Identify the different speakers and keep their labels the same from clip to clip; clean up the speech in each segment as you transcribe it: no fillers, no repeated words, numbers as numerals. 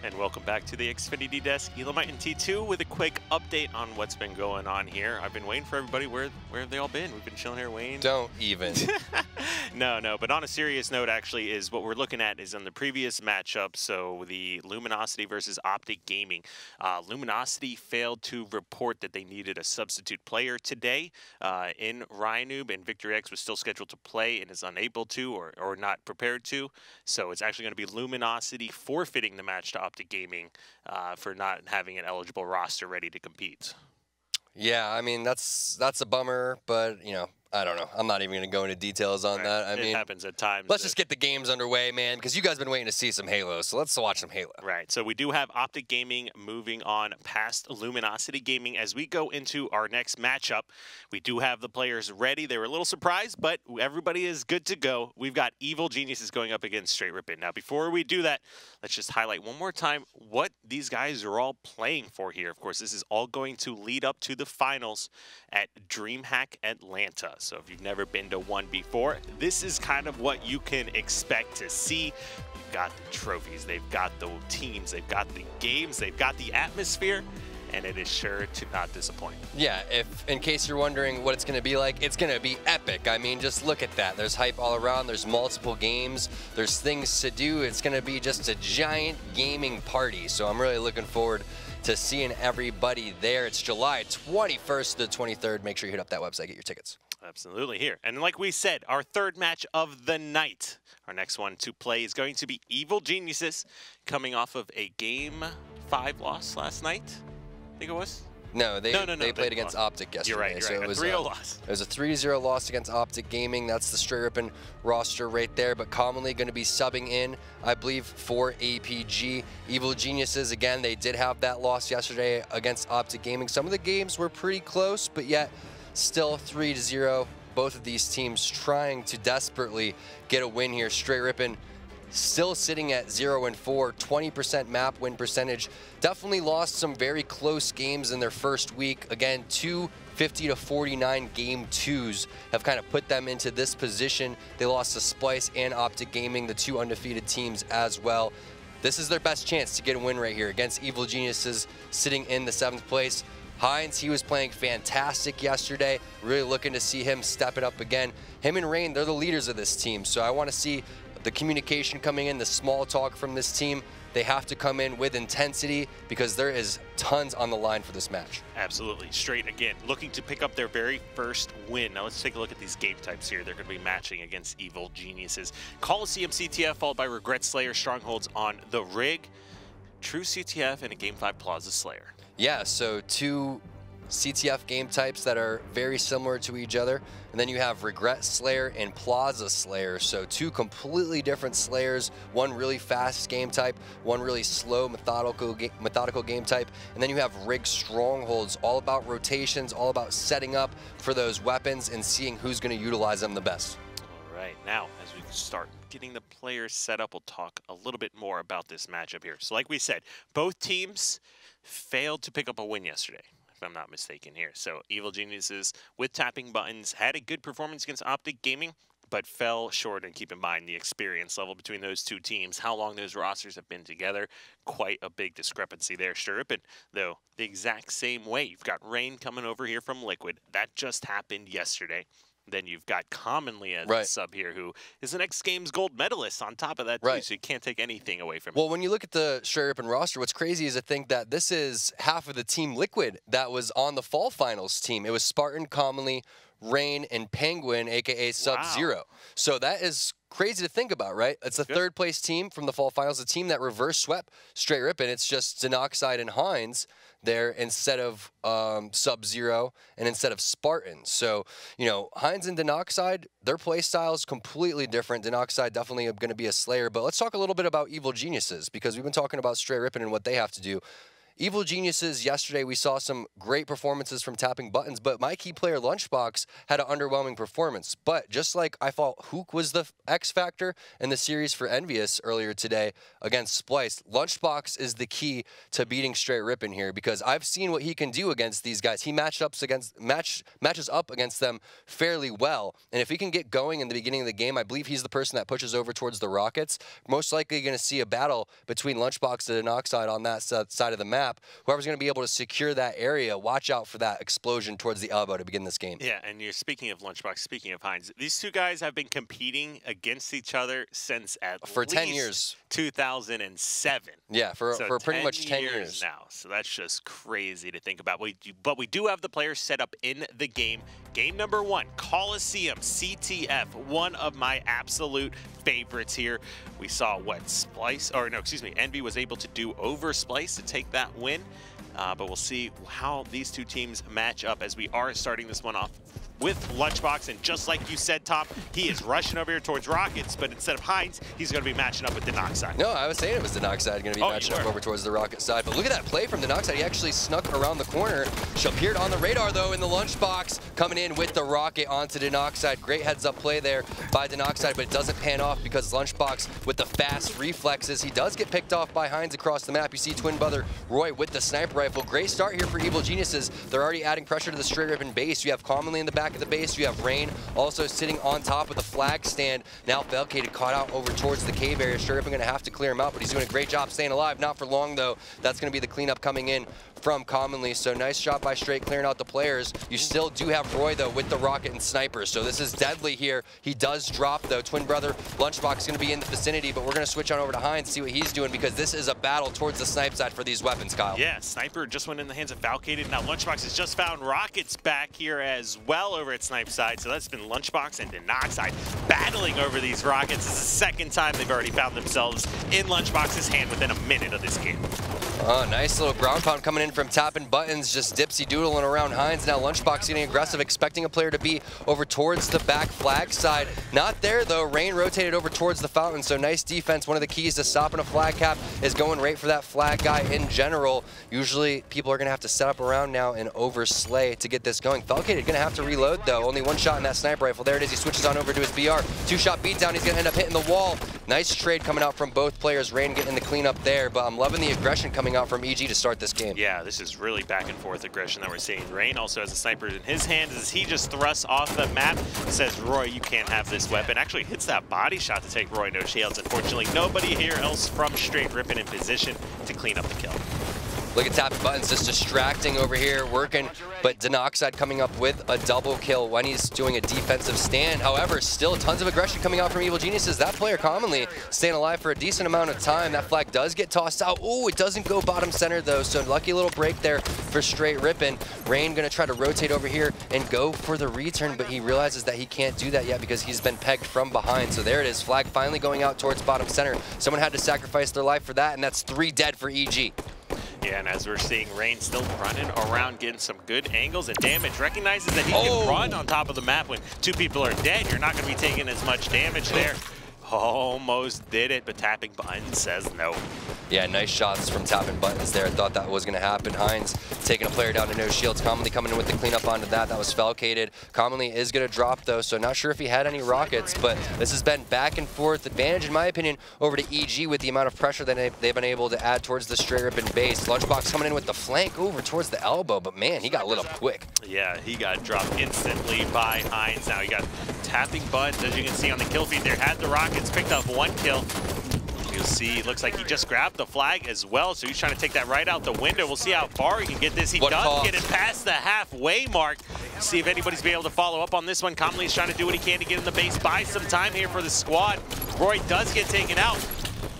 Speaker 1: And welcome back to the Xfinity Desk. Elamite and T2 with a quick update on what's been going on here. I've been waiting for everybody. Where have they all been? We've been chilling here, Wayne.
Speaker 2: Don't even.
Speaker 1: No. But on a serious note, actually, is what we're looking at is on the previous matchup. So the Luminosity versus Optic Gaming. Luminosity failed to report that they needed a substitute player today in Ryanoob, and Victor X was still scheduled to play and is unable to or not prepared to. So it's actually going to be Luminosity forfeiting the match to Optic Gaming for not having an eligible roster ready to compete.
Speaker 2: Yeah, I mean, that's a bummer, but, you know, I don't know. I'm not even going to go into details on that. I mean,
Speaker 1: it happens at times.
Speaker 2: Let's just get the games underway, man, because you guys have been waiting to see some Halo, so let's watch some Halo.
Speaker 1: Right. So we do have Optic Gaming moving on past Luminosity Gaming. As we go into our next matchup, we do have the players ready. They were a little surprised, but everybody is good to go. We've got Evil Geniuses going up against STR8 Rippin. Now, before we do that, let's just highlight one more time what these guys are all playing for here. Of course, this is all going to lead up to the finals at Dreamhack Atlanta. So if you've never been to one before, this is kind of what you can expect to see. You've got the trophies, they've got the teams, they've got the games, they've got the atmosphere, and it is sure to not disappoint.
Speaker 2: Yeah, if in case you're wondering what it's going to be like, it's going to be epic. I mean, just look at that. There's hype all around. There's multiple games. There's things to do. It's going to be just a giant gaming party. So I'm really looking forward to seeing everybody there. It's July 21st to the 23rd. Make sure you hit up that website, get your tickets.
Speaker 1: Absolutely here. And like we said, our third match of the night. Our next one to play is going to be Evil Geniuses, coming off of a Game 5 loss last night, I think it was.
Speaker 2: No, they played against Optic yesterday.
Speaker 1: You're right.
Speaker 2: So
Speaker 1: it was a 3-0 loss.
Speaker 2: It was a 3-0 loss against Optic Gaming. That's the STR8 Rippin roster right there, but commonly going to be subbing in, I believe, for APG. Evil Geniuses, again, they did have that loss yesterday against Optic Gaming. Some of the games were pretty close, but yet still 3-0. Both of these teams trying to desperately get a win here. STR8 Rippin still sitting at 0-4, 20% map win percentage. Definitely lost some very close games in their first week. Again, 2 50-49 game twos have kind of put them into this position. They lost to Splice and Optic Gaming, the two undefeated teams as well. This is their best chance to get a win right here against Evil Geniuses, sitting in the 7th place. Hines, he was playing fantastic yesterday. Really looking to see him step it up again. Him and Rain, they're the leaders of this team, so I want to see the communication coming in, the small talk from this team. They have to come in with intensity because there is tons on the line for this match.
Speaker 1: Absolutely. STR8, again, looking to pick up their very first win. Now let's take a look at these game types here. They're going to be matching against Evil Geniuses. Coliseum CTF followed by Regret Slayer, Strongholds on the rig. True CTF and a Game 5 Plaza Slayer.
Speaker 2: Yeah, so two CTF game types that are very similar to each other. And then you have Regret Slayer and Plaza Slayer. So two completely different Slayers. One really fast game type, one really slow, methodical game type. And then you have Rig Strongholds, all about rotations, all about setting up for those weapons and seeing who's going to utilize them the best.
Speaker 1: All right, now as we start getting the players set up, we'll talk a little bit more about this matchup here. So like we said, both teams failed to pick up a win yesterday, if I'm not mistaken here. So Evil Geniuses, with tapping buttons, had a good performance against Optic Gaming, but fell short. And keep in mind the experience level between those two teams, how long those rosters have been together, quite a big discrepancy there. STR8 Rippin, though, the exact same way. You've got Rain coming over here from Liquid. That just happened yesterday. Then you've got Commonly as a sub here, who is an X Games gold medalist on top of that, too, so you can't take anything away from him.
Speaker 2: Well, when you look at the STR8 Rippin roster, what's crazy is to think that this is half of the Team Liquid that was on the Fall Finals team. It was Spartan, Commonly, Rain, and Penguin, a.k.a. Sub-Zero. Wow. So that is crazy to think about, right? It's the third place team from the Fall Finals, a team that reverse swept STR8 Rippin. It's just Denoxide and Hines there instead of Sub-Zero and instead of Spartan. So, you know, Hines and Denoxide, their play style is completely different. Denoxide definitely going to be a Slayer. But let's talk a little bit about Evil Geniuses, because we've been talking about STR8 Rippin and what they have to do. Evil Geniuses, yesterday we saw some great performances from tapping buttons, but my key player Lunchbox had an underwhelming performance. But just like I thought Hook was the X factor in the series for Envious earlier today against Splice, Lunchbox is the key to beating Straight Rippin here, because I've seen what he can do against these guys. He matches up against them fairly well, and if he can get going in the beginning of the game, I believe he's the person that pushes over towards the Rockets. Most likely going to see a battle between Lunchbox and Denoxide on that side of the map. Whoever's going to be able to secure that area, watch out for that explosion towards the elbow to begin this game.
Speaker 1: Yeah, and you're speaking of Lunchbox, speaking of Heinz, these two guys have been competing against each other since
Speaker 2: for 10 years.
Speaker 1: 2007.
Speaker 2: Yeah, for pretty much 10 years
Speaker 1: now. So that's just crazy to think about. But we do have the players set up in the game. Game number 1, Coliseum CTF, one of my absolute favorites here. We saw what Envy was able to do over Splice to take that win. But we'll see how these two teams match up as we are starting this one off with Lunchbox. And just like you said, Tom, he is rushing over here towards Rockets, but instead of Heinz, he's going to be matching up with Denoxide.
Speaker 2: No, I was saying it was Denoxide going to be matching up over towards the Rocket side. But look at that play from Denoxide. He actually snuck around the corner. She appeared on the radar, though, in the Lunchbox, coming in with the Rocket onto Denoxide. Great heads-up play there by Denoxide, but it doesn't pan off because Lunchbox, with the fast reflexes, he does get picked off by Heinz across the map. You see twin brother Roy with the sniper rifle. Great start here for Evil Geniuses. They're already adding pressure to the Straight Rippin base. You have Commonly in the back of the base. You have Rain also sitting on top of the flag stand. Now Falcated caught out over towards the cave area. Straight Rippin going to have to clear him out, but he's doing a great job staying alive. Not for long, though. That's going to be the cleanup coming in from Commonly. So nice shot by Straight clearing out the players. You still do have Roy, though, with the Rocket and Sniper. So this is deadly here. He does drop, though. Twin brother Lunchbox is going to be in the vicinity, but we're going to switch on over to Heinz, see what he's doing, because this is a battle towards the snipe side for these weapons, Kyle.
Speaker 1: Yeah, Sniper just went in the hands of Falcated. Now Lunchbox has just found Rockets back here as well over at snipe side. So that's been Lunchbox and Denoxide battling over these Rockets. This is the second time they've already found themselves in Lunchbox's hand within a minute of this game.
Speaker 2: Oh, nice little ground pound coming in from tapping buttons, just dipsy doodling around Heinz. Now Lunchbox getting aggressive, expecting a player to be over towards the back flag side. Not there, though. Rain rotated over towards the fountain, so nice defense. One of the keys to stopping a flag cap is going right for that flag guy in general. Usually people are going to have to set up around now and overslay to get this going. Falcated going to have to reload, though. Only one shot in that sniper rifle. There it is. He switches on over to his BR. Two-shot beatdown. He's going to end up hitting the wall. Nice trade coming out from both players. Rain getting the cleanup there, but I'm loving the aggression coming out from EG to start this game.
Speaker 1: Yeah, this is really back and forth aggression that we're seeing. Rain also has a sniper in his hand as he just thrusts off the map. Says, Roy, you can't have this weapon. Actually hits that body shot to take Roy no shields. Unfortunately, nobody here else from Straight Rippin in position to clean up the kill.
Speaker 2: Look at tapping buttons, just distracting over here, working, but Denoxide coming up with a double kill when he's doing a defensive stand. However, still tons of aggression coming out from Evil Geniuses. That player Commonly staying alive for a decent amount of time. That flag does get tossed out. Oh, it doesn't go bottom center, though, so lucky little break there for Straight Rippin. Rain going to try to rotate over here and go for the return, but he realizes that he can't do that yet because he's been pegged from behind. So there it is, flag finally going out towards bottom center. Someone had to sacrifice their life for that, and that's 3 dead for EG.
Speaker 1: Yeah, and as we're seeing, Rain still running around, getting some good angles and damage. Recognizes that he can run on top of the map when 2 people are dead. You're not going to be taking as much damage there. Almost did it, but tapping buttons says no.
Speaker 2: Yeah, nice shots from tapping buttons there. I thought that was going to happen. Heinz taking a player down to no shields. Commonly coming in with the cleanup onto that. That was Falcated. Commonly is going to drop, though, so not sure if he had any rockets, but this has been back and forth advantage, in my opinion, over to EG with the amount of pressure that they've been able to add towards the Straight Rippin base. Lunchbox coming in with the flank over towards the elbow, but man, he got lit up quick.
Speaker 1: Yeah, he got dropped instantly by Heinz. Now he got tapping buttons, as you can see on the kill feed there. Had the rockets, picked up 1 kill. You'll see, it looks like he just grabbed the flag as well, so he's trying to take that right out the window. We'll see how far he can get this. He does get it past the halfway mark. See if anybody's be able to follow up on this one. Commonly's trying to do what he can to get in the base, buy some time here for the squad. Roy does get taken out.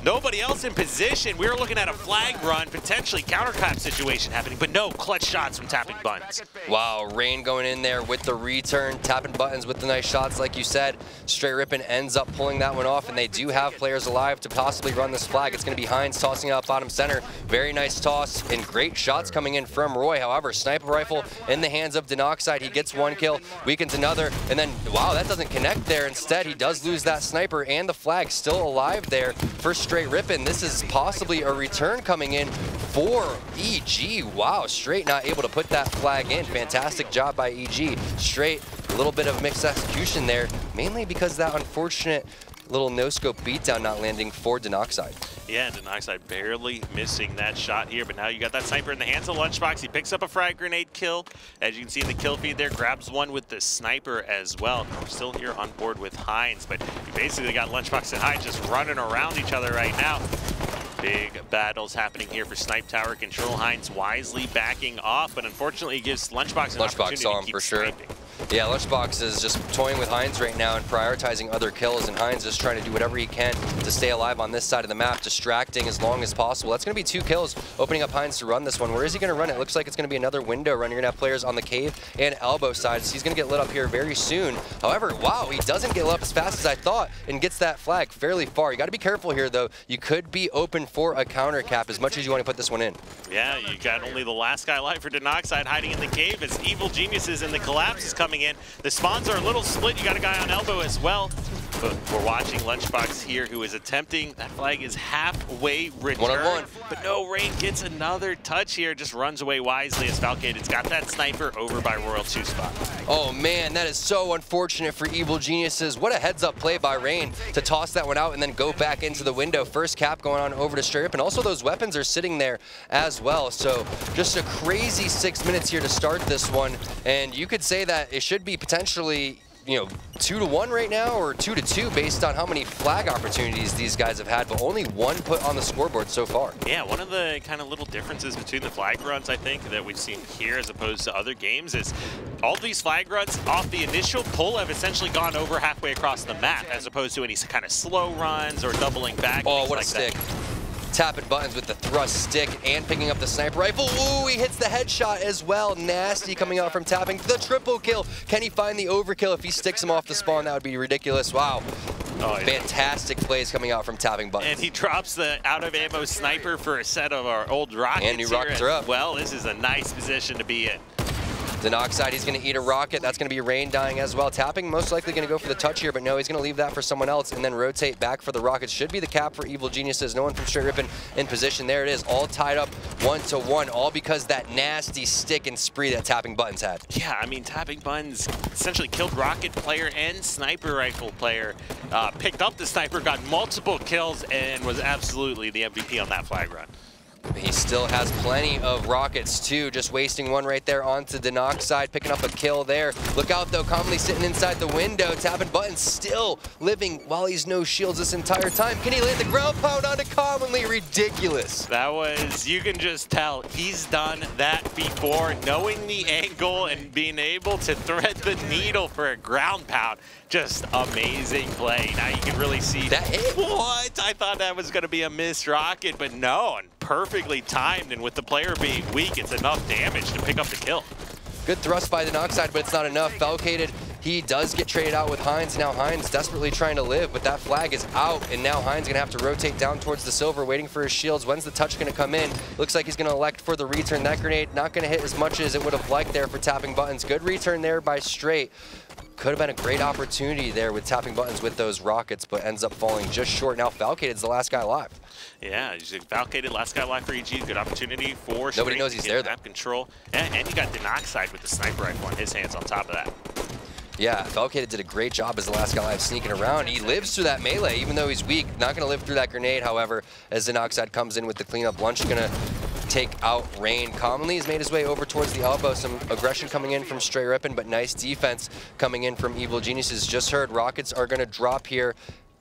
Speaker 1: Nobody else in position. We were looking at a flag run, potentially counterclap situation happening, but no, clutch shots from tapping buttons.
Speaker 2: Wow, Rain going in there with the return, tapping buttons with the nice shots, like you said. Straight Rippin ends up pulling that one off, and they do have players alive to possibly run this flag. It's going to be Heinz tossing it out bottom center. Very nice toss, and great shots coming in from Roy. However, sniper rifle in the hands of Denoxide. He gets 1 kill, weakens another, and then, wow, that doesn't connect there. Instead, he does lose that sniper, and the flag still alive there for Straight STR8 Rippin. This is possibly a return coming in for EG. Wow, Straight not able to put that flag in. Fantastic job by EG. Straight, a little bit of mixed execution there, mainly because of that unfortunate little no-scope beatdown not landing for Denoxide.
Speaker 1: Yeah, Denoxide barely missing that shot here, but now you got that sniper in the hands of Lunchbox. He picks up a frag grenade kill. As you can see in the kill feed there, grabs one with the sniper as well. We're still here on board with Heinz, but you basically got Lunchbox and Heinz just running around each other right now. Big battles happening here for Snipe Tower control. Heinz wisely backing off, but unfortunately gives Lunchbox an opportunity
Speaker 2: saw him
Speaker 1: to keep
Speaker 2: for sure.
Speaker 1: sniping. Yeah,
Speaker 2: Lunchbox is just toying with Heinz right now and prioritizing other kills, and Heinz is trying to do whatever he can to stay alive on this side of the map, distracting as long as possible. That's going to be 2 kills, opening up Heinz to run this one. Where is he going to run it? Looks like it's going to be another window run. You're going to have players on the cave and elbow sides. He's going to get lit up here very soon. However, wow, he doesn't get lit up as fast as I thought and gets that flag fairly far. You got to be careful here, though. You could be open for a counter cap as much as you want to put this one in.
Speaker 1: Yeah, you got only the last guy alive for Denoxide hiding in the cave as Evil Geniuses and the Collapse is coming in. The spawns are a little split. You got a guy on elbow as well. But we're watching Lunchbox here, who is attempting. That flag is halfway returned.
Speaker 2: 1-on-1.
Speaker 1: But no, Rain gets another touch here. Just runs away wisely as Falcated's got that sniper over by Royal 2 spot.
Speaker 2: Oh man, that is so unfortunate for Evil Geniuses. What a heads-up play by Rain to toss that one out and then go back into the window. First cap going on over to STR8 Rippin, and also those weapons are sitting there as well. So just a crazy 6 minutes here to start this one, and you could say that it should be potentially, you know, 2-1 right now, or 2-2 based on how many flag opportunities these guys have had, but only 1 put on the scoreboard so far.
Speaker 1: Yeah, one of the kind of little differences between the flag runs, I think, that we've seen here as opposed to other games is all these flag runs off the initial pull have essentially gone over halfway across the map, as opposed to any kind of slow runs or doubling back.
Speaker 2: Oh, what a stick. Tapping buttons with the thrust stick and picking up the sniper rifle. Ooh, he hits the headshot as well. Nasty coming out from tapping. The triple kill. Can he find the overkill? If he sticks him off the spawn, that would be ridiculous. Wow. Oh, yeah. Fantastic plays coming out from tapping buttons.
Speaker 1: And he drops the out-of-ammo sniper for a set of our old rockets.
Speaker 2: And new rockets are up.
Speaker 1: Well, this is a nice position to be in.
Speaker 2: Denoxide, he's going to eat a rocket. That's going to be Rain dying as well. Tapping most likely going to go for the touch here, but no, he's going to leave that for someone else and then rotate back for the rockets. Should be the cap for Evil Geniuses. No one from STR8 Rippin in position. There it is, all tied up 1-1, all because that nasty stick and spree that Tapping Buttons had.
Speaker 1: Yeah, I mean, Tapping Buttons essentially killed rocket player and sniper rifle player. Picked up the sniper, got multiple kills, and was absolutely the MVP on that flag run.
Speaker 2: He still has plenty of rockets too, just wasting one right there onto Denoxide, picking up a kill there. Look out though, Commonly sitting inside the window, Tapping Buttons still living while he's no shields this entire time. Can he land the ground pound onto Commonly? Ridiculous.
Speaker 1: That was, you can just tell, he's done that before, knowing the angle and being able to thread the needle for a ground pound. Just amazing play. Now you can really see
Speaker 2: that hit.
Speaker 1: What? I thought that was going to be a missed rocket, but no, and perfectly timed, and with the player being weak, it's enough damage to pick up the kill.
Speaker 2: Good thrust by Denoxide, but it's not enough. Falcated, he does get traded out with Heinz. Now Heinz desperately trying to live, but that flag is out, and now Heinz gonna have to rotate down towards the silver, waiting for his shields. When's the touch gonna come in? Looks like he's gonna elect for the return. That grenade not gonna hit as much as it would have liked there for Tapping Buttons. Good return there by Straight. Could have been a great opportunity there with Tapping Buttons with those rockets, but ends up falling just short. Now Falcated's the last guy alive.
Speaker 1: Yeah, Falcated, last guy alive for EG. Good opportunity for
Speaker 2: nobody knows he's there though.
Speaker 1: Map control. And you got Denoxide with the sniper rifle on his hands on top of that.
Speaker 2: Yeah, Falcated did a great job as the last guy alive sneaking around. He lives through that melee, even though he's weak. Not gonna live through that grenade, however, as Denoxide comes in with the cleanup. Lunch gonna take out Rain. Commonly has made his way over towards the elbow. Some aggression coming in from STR8 Rippin, but nice defense coming in from Evil Geniuses. Just heard rockets are gonna drop here.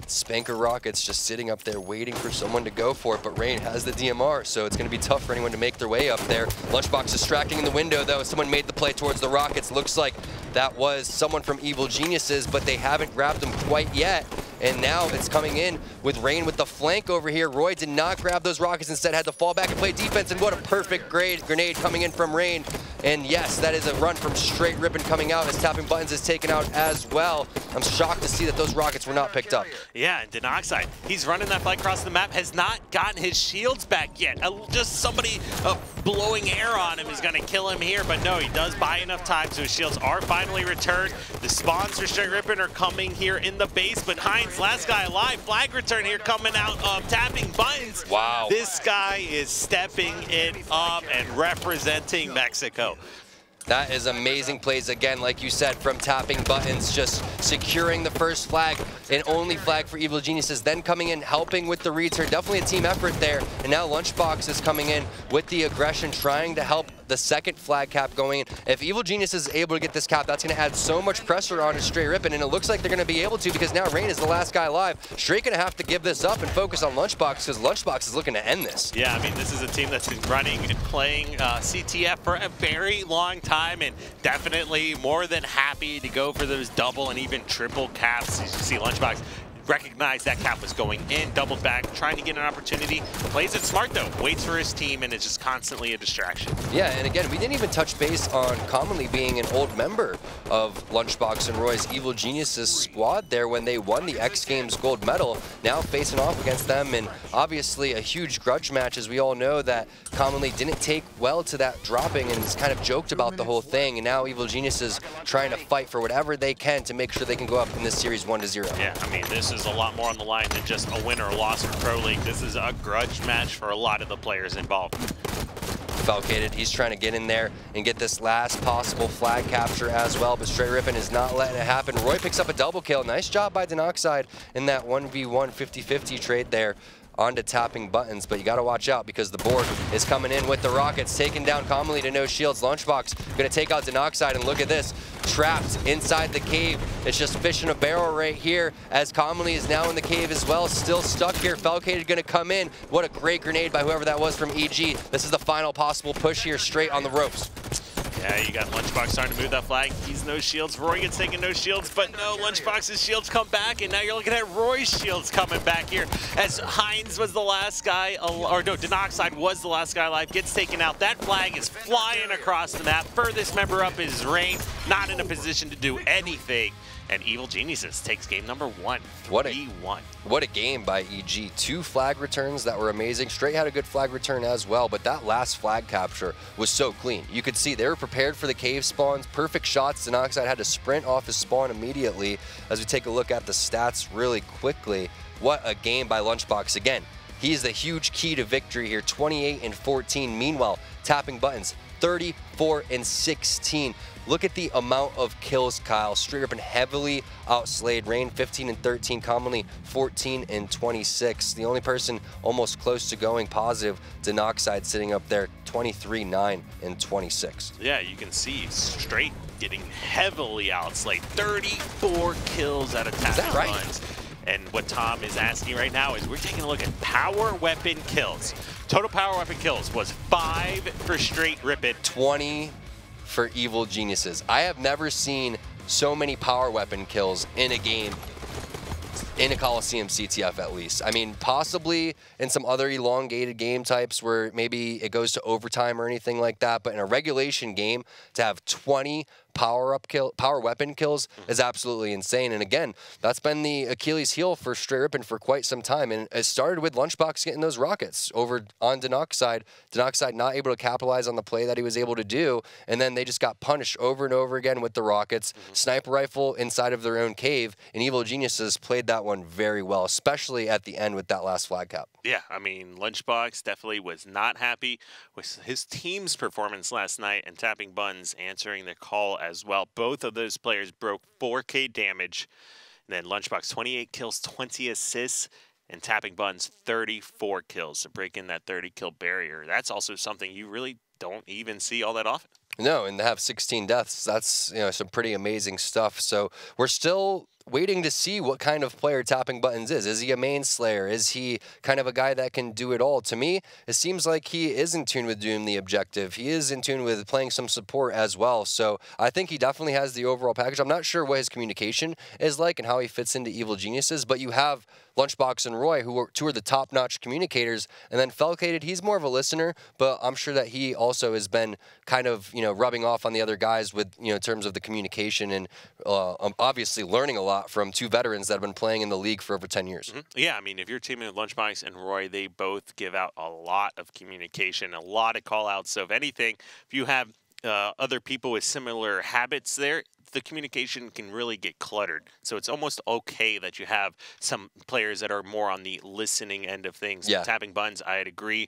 Speaker 2: Spanker rockets just sitting up there waiting for someone to go for it, but Rain has the DMR, so it's going to be tough for anyone to make their way up there. Lunchbox distracting in the window though. Someone made the play towards the rockets. Looks like that was someone from Evil Geniuses, but they haven't grabbed them quite yet. And now it's coming in with Rain with the flank over here. Roy did not grab those rockets, instead had to fall back and play defense, and what a perfect grenade coming in from Rain. And yes, that is a run from Straight Rippin coming out as Tapping Buttons is taken out as well. I'm shocked to see that those rockets were not picked up.
Speaker 1: Yeah, and Denoxide, he's running that flag across the map, has not gotten his shields back yet. Just somebody blowing air on him is going to kill him here, but no, he does buy enough time, so his shields are finally returned. The spawns for Straight Rippin are coming here in the base, but Heinz, last guy alive, flag return here coming out of Tapping Buttons.
Speaker 2: Wow.
Speaker 1: This guy is stepping it up and representing Mexico.
Speaker 2: That is amazing plays again, like you said, from Tapping Buttons, just securing the first flag and only flag for Evil Geniuses, then coming in, helping with the return. Definitely a team effort there. And now Lunchbox is coming in with the aggression, trying to help the second flag cap going in. If Evil Genius is able to get this cap, that's going to add so much pressure on Straight Rippin, and it looks like they're going to be able to, because now Rain is the last guy alive. Straight going to have to give this up and focus on Lunchbox, because Lunchbox is looking to end this.
Speaker 1: Yeah, I mean, this is a team that's been running and playing CTF for a very long time, and definitely more than happy to go for those double and even triple caps. As you see, Lunchbox recognized that cap was going in, doubled back, trying to get an opportunity. Plays it smart though, waits for his team, and it's just constantly a distraction.
Speaker 2: Yeah, and again, we didn't even touch base on Commonly being an old member of Lunchbox and Roy's Evil Geniuses squad there when they won the X Games gold medal, now facing off against them, and obviously a huge grudge match, as we all know that Commonly didn't take well to that dropping and has kind of joked about the whole thing, and now Evil Geniuses trying to fight for whatever they can to make sure they can go up in this series 1-0.
Speaker 1: Yeah, I mean, this is a lot more on the line than just a win or a loss for Pro League. This is a grudge match for a lot of the players involved.
Speaker 2: Falcated, he's trying to get in there and get this last possible flag capture as well, but Straight Rippin is not letting it happen. Roy picks up a double kill. Nice job by Denoxide in that 1v1 50-50 trade there onto Tapping Buttons, but you got to watch out because the board is coming in with the rockets, taking down Commonly to no shields. Lunchbox going to take out Denoxide, and look at this, trapped inside the cave. It's just fish in a barrel right here as Commonly is now in the cave as well, still stuck here. Falcated going to come in. What a great grenade by whoever that was from EG. This is the final possible push here, straight on the ropes.
Speaker 1: Yeah, you got Lunchbox starting to move that flag. He's no shields. Roy gets taken no shields, but no, Lunchbox's shields come back, and now you're looking at Roy's shields coming back here as Heinz was the last guy, or no, Denoxide was the last guy alive, gets taken out. That flag is flying across the map. Furthest member up is Rain, not in a position to do anything. And Evil Geniuses takes game number 1, 3-1.
Speaker 2: What a game by EG. 2 flag returns that were amazing. Straight had a good flag return as well, but that last flag capture was so clean. You could see they were prepared for the cave spawns. Perfect shots. Denoxide had to sprint off his spawn immediately. As we take a look at the stats really quickly, what a game by Lunchbox. Again, he's the huge key to victory here, 28 and 14. Meanwhile, Tapping Buttons, 34 and 16. Look at the amount of kills, Kyle. Straight Rippin heavily outslayed. Rain 15 and 13, Commonly 14 and 26. The only person almost close to going positive, Denoxide sitting up there, 23, 9 and 26.
Speaker 1: Yeah, you can see Straight getting heavily outslayed. 34 kills out of Tapping Buttons. And what Tom is asking right now is we're taking a look at power weapon kills. Total power weapon kills was 5 for Straight Rippin.
Speaker 2: 20 for Evil Geniuses. I have never seen so many power weapon kills in a game, in a Coliseum CTF at least. I mean, possibly in some other elongated game types where maybe it goes to overtime or anything like that, but in a regulation game, to have 20 power weapon kills is absolutely insane. And again, that's been the Achilles heel for Straight Rippin for quite some time. And it started with Lunchbox getting those rockets over on Denoxide. Denoxide not able to capitalize on the play that he was able to do. And then they just got punished over and over again with the rockets. Sniper rifle inside of their own cave. And Evil Geniuses played that one very well, especially at the end with that last flag cap.
Speaker 1: Yeah, I mean, Lunchbox definitely was not happy with his team's performance last night, and Tapping Buttons answering the call as well. Both of those players broke 4K damage. And then Lunchbox, 28 kills, 20 assists, and Tapping Buttons, 34 kills. So breaking that 30-kill barrier. That's also something you really don't even see all that often.
Speaker 2: No, and to have 16 deaths, that's, you know, some pretty amazing stuff. So we're still waiting to see what kind of player Tapping Buttons is. Is he a main slayer? Is he kind of a guy that can do it all? To me, it seems like he is in tune with doing the objective. He is in tune with playing some support as well. So I think he definitely has the overall package. I'm not sure what his communication is like and how he fits into Evil Geniuses, but you have Lunchbox and Roy, who are two of the top-notch communicators, and then Felcated, he's more of a listener, but I'm sure that he also has been kind of, rubbing off on the other guys with, in terms of the communication and obviously learning a lot from two veterans that have been playing in the league for over 10 years.
Speaker 1: Yeah, I mean, if you're teaming with Lunchbox and Roy, they both give out a lot of communication, a lot of call-outs. So if anything, if you have other people with similar habits there, the communication can really get cluttered. So it's almost okay that you have some players that are more on the listening end of things.
Speaker 2: Yeah.
Speaker 1: Tapping Buttons, I'd agree.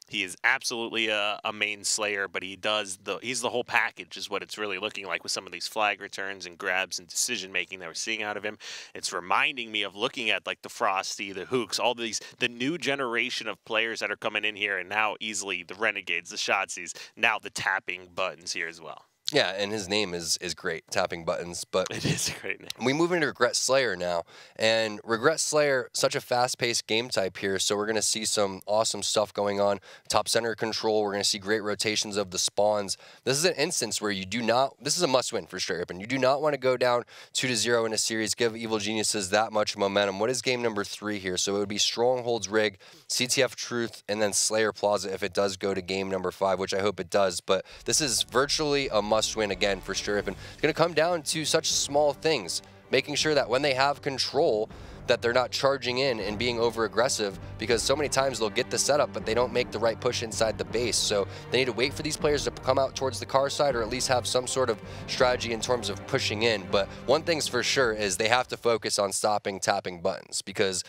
Speaker 1: He is absolutely a main slayer, but he's the whole package is what it's really looking like with some of these flag returns and grabs and decision making that we're seeing out of him. It's reminding me of looking at like the Frosty, the Hooks, all the new generation of players that are coming in here, and now easily the Renegades, the Shotsies, now the Tapping Buttons here as well.
Speaker 2: Yeah, and his name is great, Tapping Buttons. But
Speaker 1: it is a great name.
Speaker 2: We move into Regret Slayer now, and Regret Slayer, such a fast-paced game type here, so we're going to see some awesome stuff going on. Top center control, we're going to see great rotations of the spawns. This is an instance where this is a must-win for Straight Rippin. You do not want to go down 2-0 in a series, give Evil Geniuses that much momentum. What is game number 3 here? So it would be Strongholds Rig, CTF Truth, and then Slayer Plaza if it does go to game number 5, which I hope it does. But this is virtually a must-win again for Straight Rippin. It's going to come down to such small things, making sure that when they have control, that they're not charging in and being over-aggressive, because so many times they'll get the setup, but they don't make the right push inside the base. So they need to wait for these players to come out towards the car side, or at least have some sort of strategy in terms of pushing in. But one thing's for sure is they have to focus on stopping Tapping Buttons, because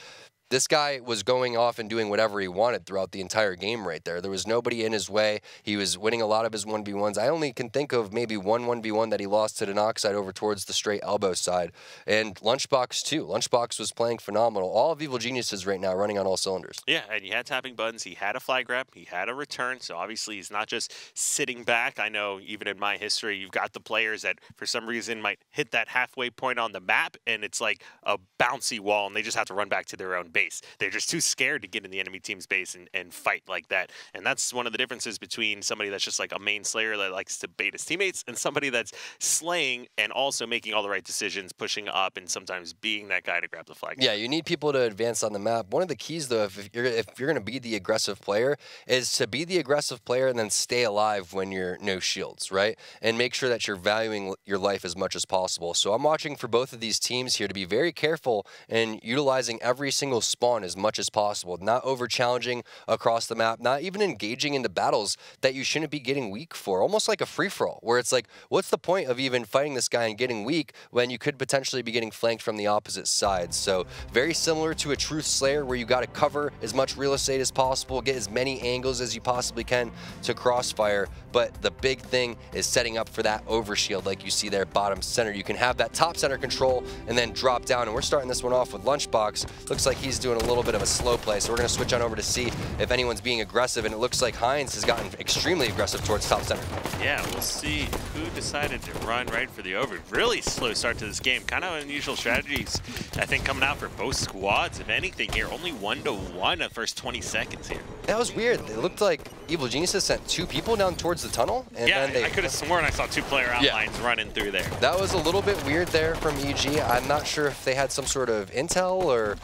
Speaker 2: this guy was going off and doing whatever he wanted throughout the entire game right there. There was nobody in his way. He was winning a lot of his 1v1s. I only can think of maybe one 1v1 that he lost to Denoxide over towards the straight elbow side. And Lunchbox too. Lunchbox was playing phenomenal. All of Evil Geniuses right now running on all cylinders.
Speaker 1: Yeah, and you had Tapping Buttons. He had a flag grab. He had a return. So obviously he's not just sitting back. I know even in my history, you've got the players that for some reason might hit that halfway point on the map, and it's like a bouncy wall, and they just have to run back to their own base. They're just too scared to get in the enemy team's base and fight like that. And that's one of the differences between somebody that's just like a main slayer that likes to bait his teammates, and somebody that's slaying and also making all the right decisions, pushing up, and sometimes being that guy to grab the flag.
Speaker 2: Yeah, you need people to advance on the map. One of the keys, though, if you're going to be the aggressive player, is to be the aggressive player and then stay alive when you're no shields, right? And make sure that you're valuing your life as much as possible. So I'm watching for both of these teams here to be very careful and utilizing every single spawn as much as possible, not over challenging across the map, not even engaging into battles that you shouldn't be getting weak for, almost like a free-for-all, where it's like, what's the point of even fighting this guy and getting weak when you could potentially be getting flanked from the opposite side? So very similar to a Truth Slayer, where you got to cover as much real estate as possible, get as many angles as you possibly can to crossfire, but the big thing is setting up for that overshield like you see there bottom center. You can have that top center control and then drop down, and we're starting this one off with Lunchbox. Looks like he's doing a little bit of a slow play, so we're going to switch on over to see if anyone's being aggressive, and it looks like Heinz has gotten extremely aggressive towards top center.
Speaker 1: Yeah, we'll see who decided to run right for the over. Really slow start to this game. Kind of unusual strategies, I think, coming out for both squads. If anything here, only 1-1 the first 20 seconds here.
Speaker 2: That was weird. It looked like Evil Geniuses sent 2 people down towards the tunnel. And
Speaker 1: yeah,
Speaker 2: then
Speaker 1: I could have sworn I saw 2 player outlines running through there.
Speaker 2: That was a little bit weird there from EG. I'm not sure if they had some sort of intel, or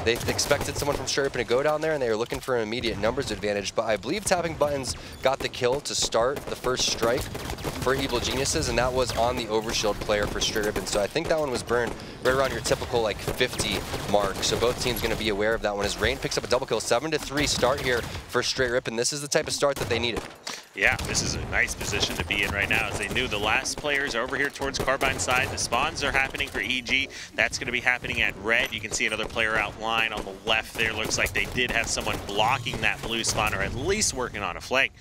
Speaker 2: they expected someone from Straight Rippin to go down there and they were looking for an immediate numbers advantage. But I believe Tapping Buttons got the kill to start the first strike for Evil Geniuses, and that was on the overshield player for Straight Rippin. So I think that one was burned right around your typical like 50 mark. So both teams going to be aware of that one as Rain picks up a double kill. 7-3 start here for Straight Rippin. This is the type of start that they needed.
Speaker 1: Yeah, this is a nice position to be in right now, as they knew the last players are over here towards Carbine side. The spawns are happening for EG. That's going to be happening at red. You can see another player outline on the left there. Looks like they did have someone blocking that blue spawn, or at least working on a flank.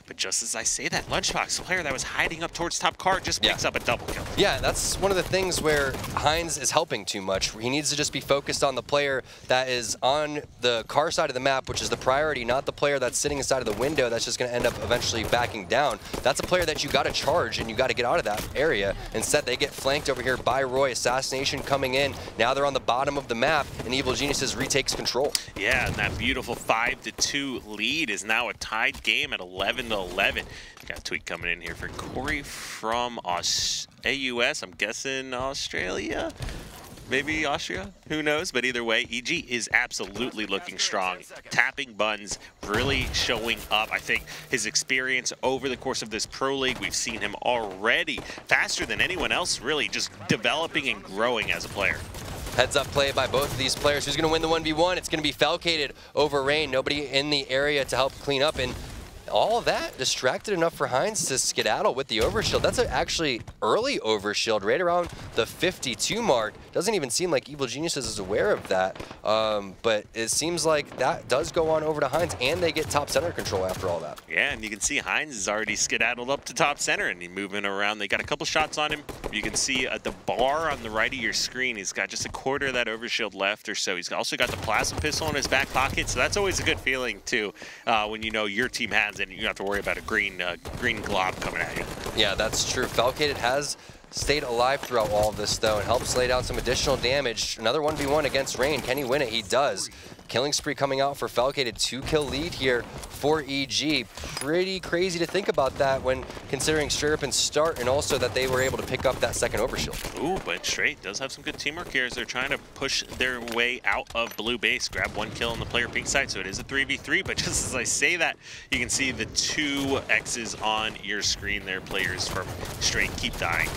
Speaker 1: But just as I say that, Lunchbox, the player that was hiding up towards top car, just picks up a double kill. Yeah,
Speaker 2: that's one of the things where Heinz is helping too much. He needs to just be focused on the player that is on the car side of the map, which is the priority, not the player that's sitting inside of the window that's just going to end up eventually backing down. That's a player that you got to charge and you got to get out of that area. Instead, they get flanked over here by Roy. Assassination coming in. Now they're on the bottom of the map, and Evil Geniuses retakes control.
Speaker 1: Yeah, and that beautiful 5-2 lead is now a tied game at 11-11. Got a tweet coming in here for Corey from AUS. I'm guessing Australia. Maybe Austria, who knows? But either way, EG is absolutely looking strong. Tapping buns, really showing up. I think his experience over the course of this Pro League, we've seen him already faster than anyone else, really just developing and growing as a player.
Speaker 2: Heads up play by both of these players. Who's going to win the 1v1? It's going to be Falcated over Rain. Nobody in the area to help clean up, and all of that distracted enough for Heinz to skedaddle with the overshield. That's actually early overshield, right around the 52 mark. Doesn't even seem like Evil Geniuses is aware of that, but it seems like that does go on over to Heinz, and they get top center control after all that.
Speaker 1: Yeah, and you can see Heinz is already skedaddled up to top center, and he's moving around. They got a couple shots on him. You can see at the bar on the right of your screen, he's got just a quarter of that overshield left or so. He's also got the plasma pistol in his back pocket, so that's always a good feeling too, when you know your team has it and you don't have to worry about a green glob coming at you.
Speaker 2: Yeah, that's true. Falcated has stayed alive throughout all of this, though, and helps lay down some additional damage. Another 1v1 against Rain. Can he win it? He does. Killing spree coming out for Falcated. 2-kill lead here for EG. Pretty crazy to think about that when considering STR8 Rippin's start, and also that they were able to pick up that second overshield.
Speaker 1: Ooh, but STR8 does have some good teamwork here as they're trying to push their way out of blue base. Grab one kill on the player pink side, so it is a 3v3, but just as I say that, you can see the 2 X's on your screen there. Players from STR8 keep dying.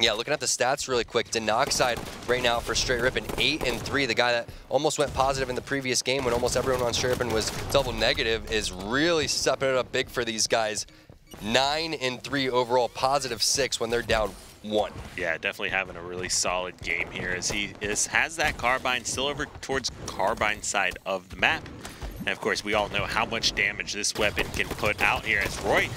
Speaker 2: Yeah, looking at the stats really quick, Denoxide right now for STR8 Rippin, 8-3. The guy that almost went positive in the previous game when almost everyone on STR8 Rippin was double negative is really stepping it up big for these guys. 9-3 overall, +6 when they're down 1.
Speaker 1: Yeah, definitely having a really solid game here as he has that Carbine still over towards Carbine side of the map. And of course, we all know how much damage this weapon can put out here, as Roy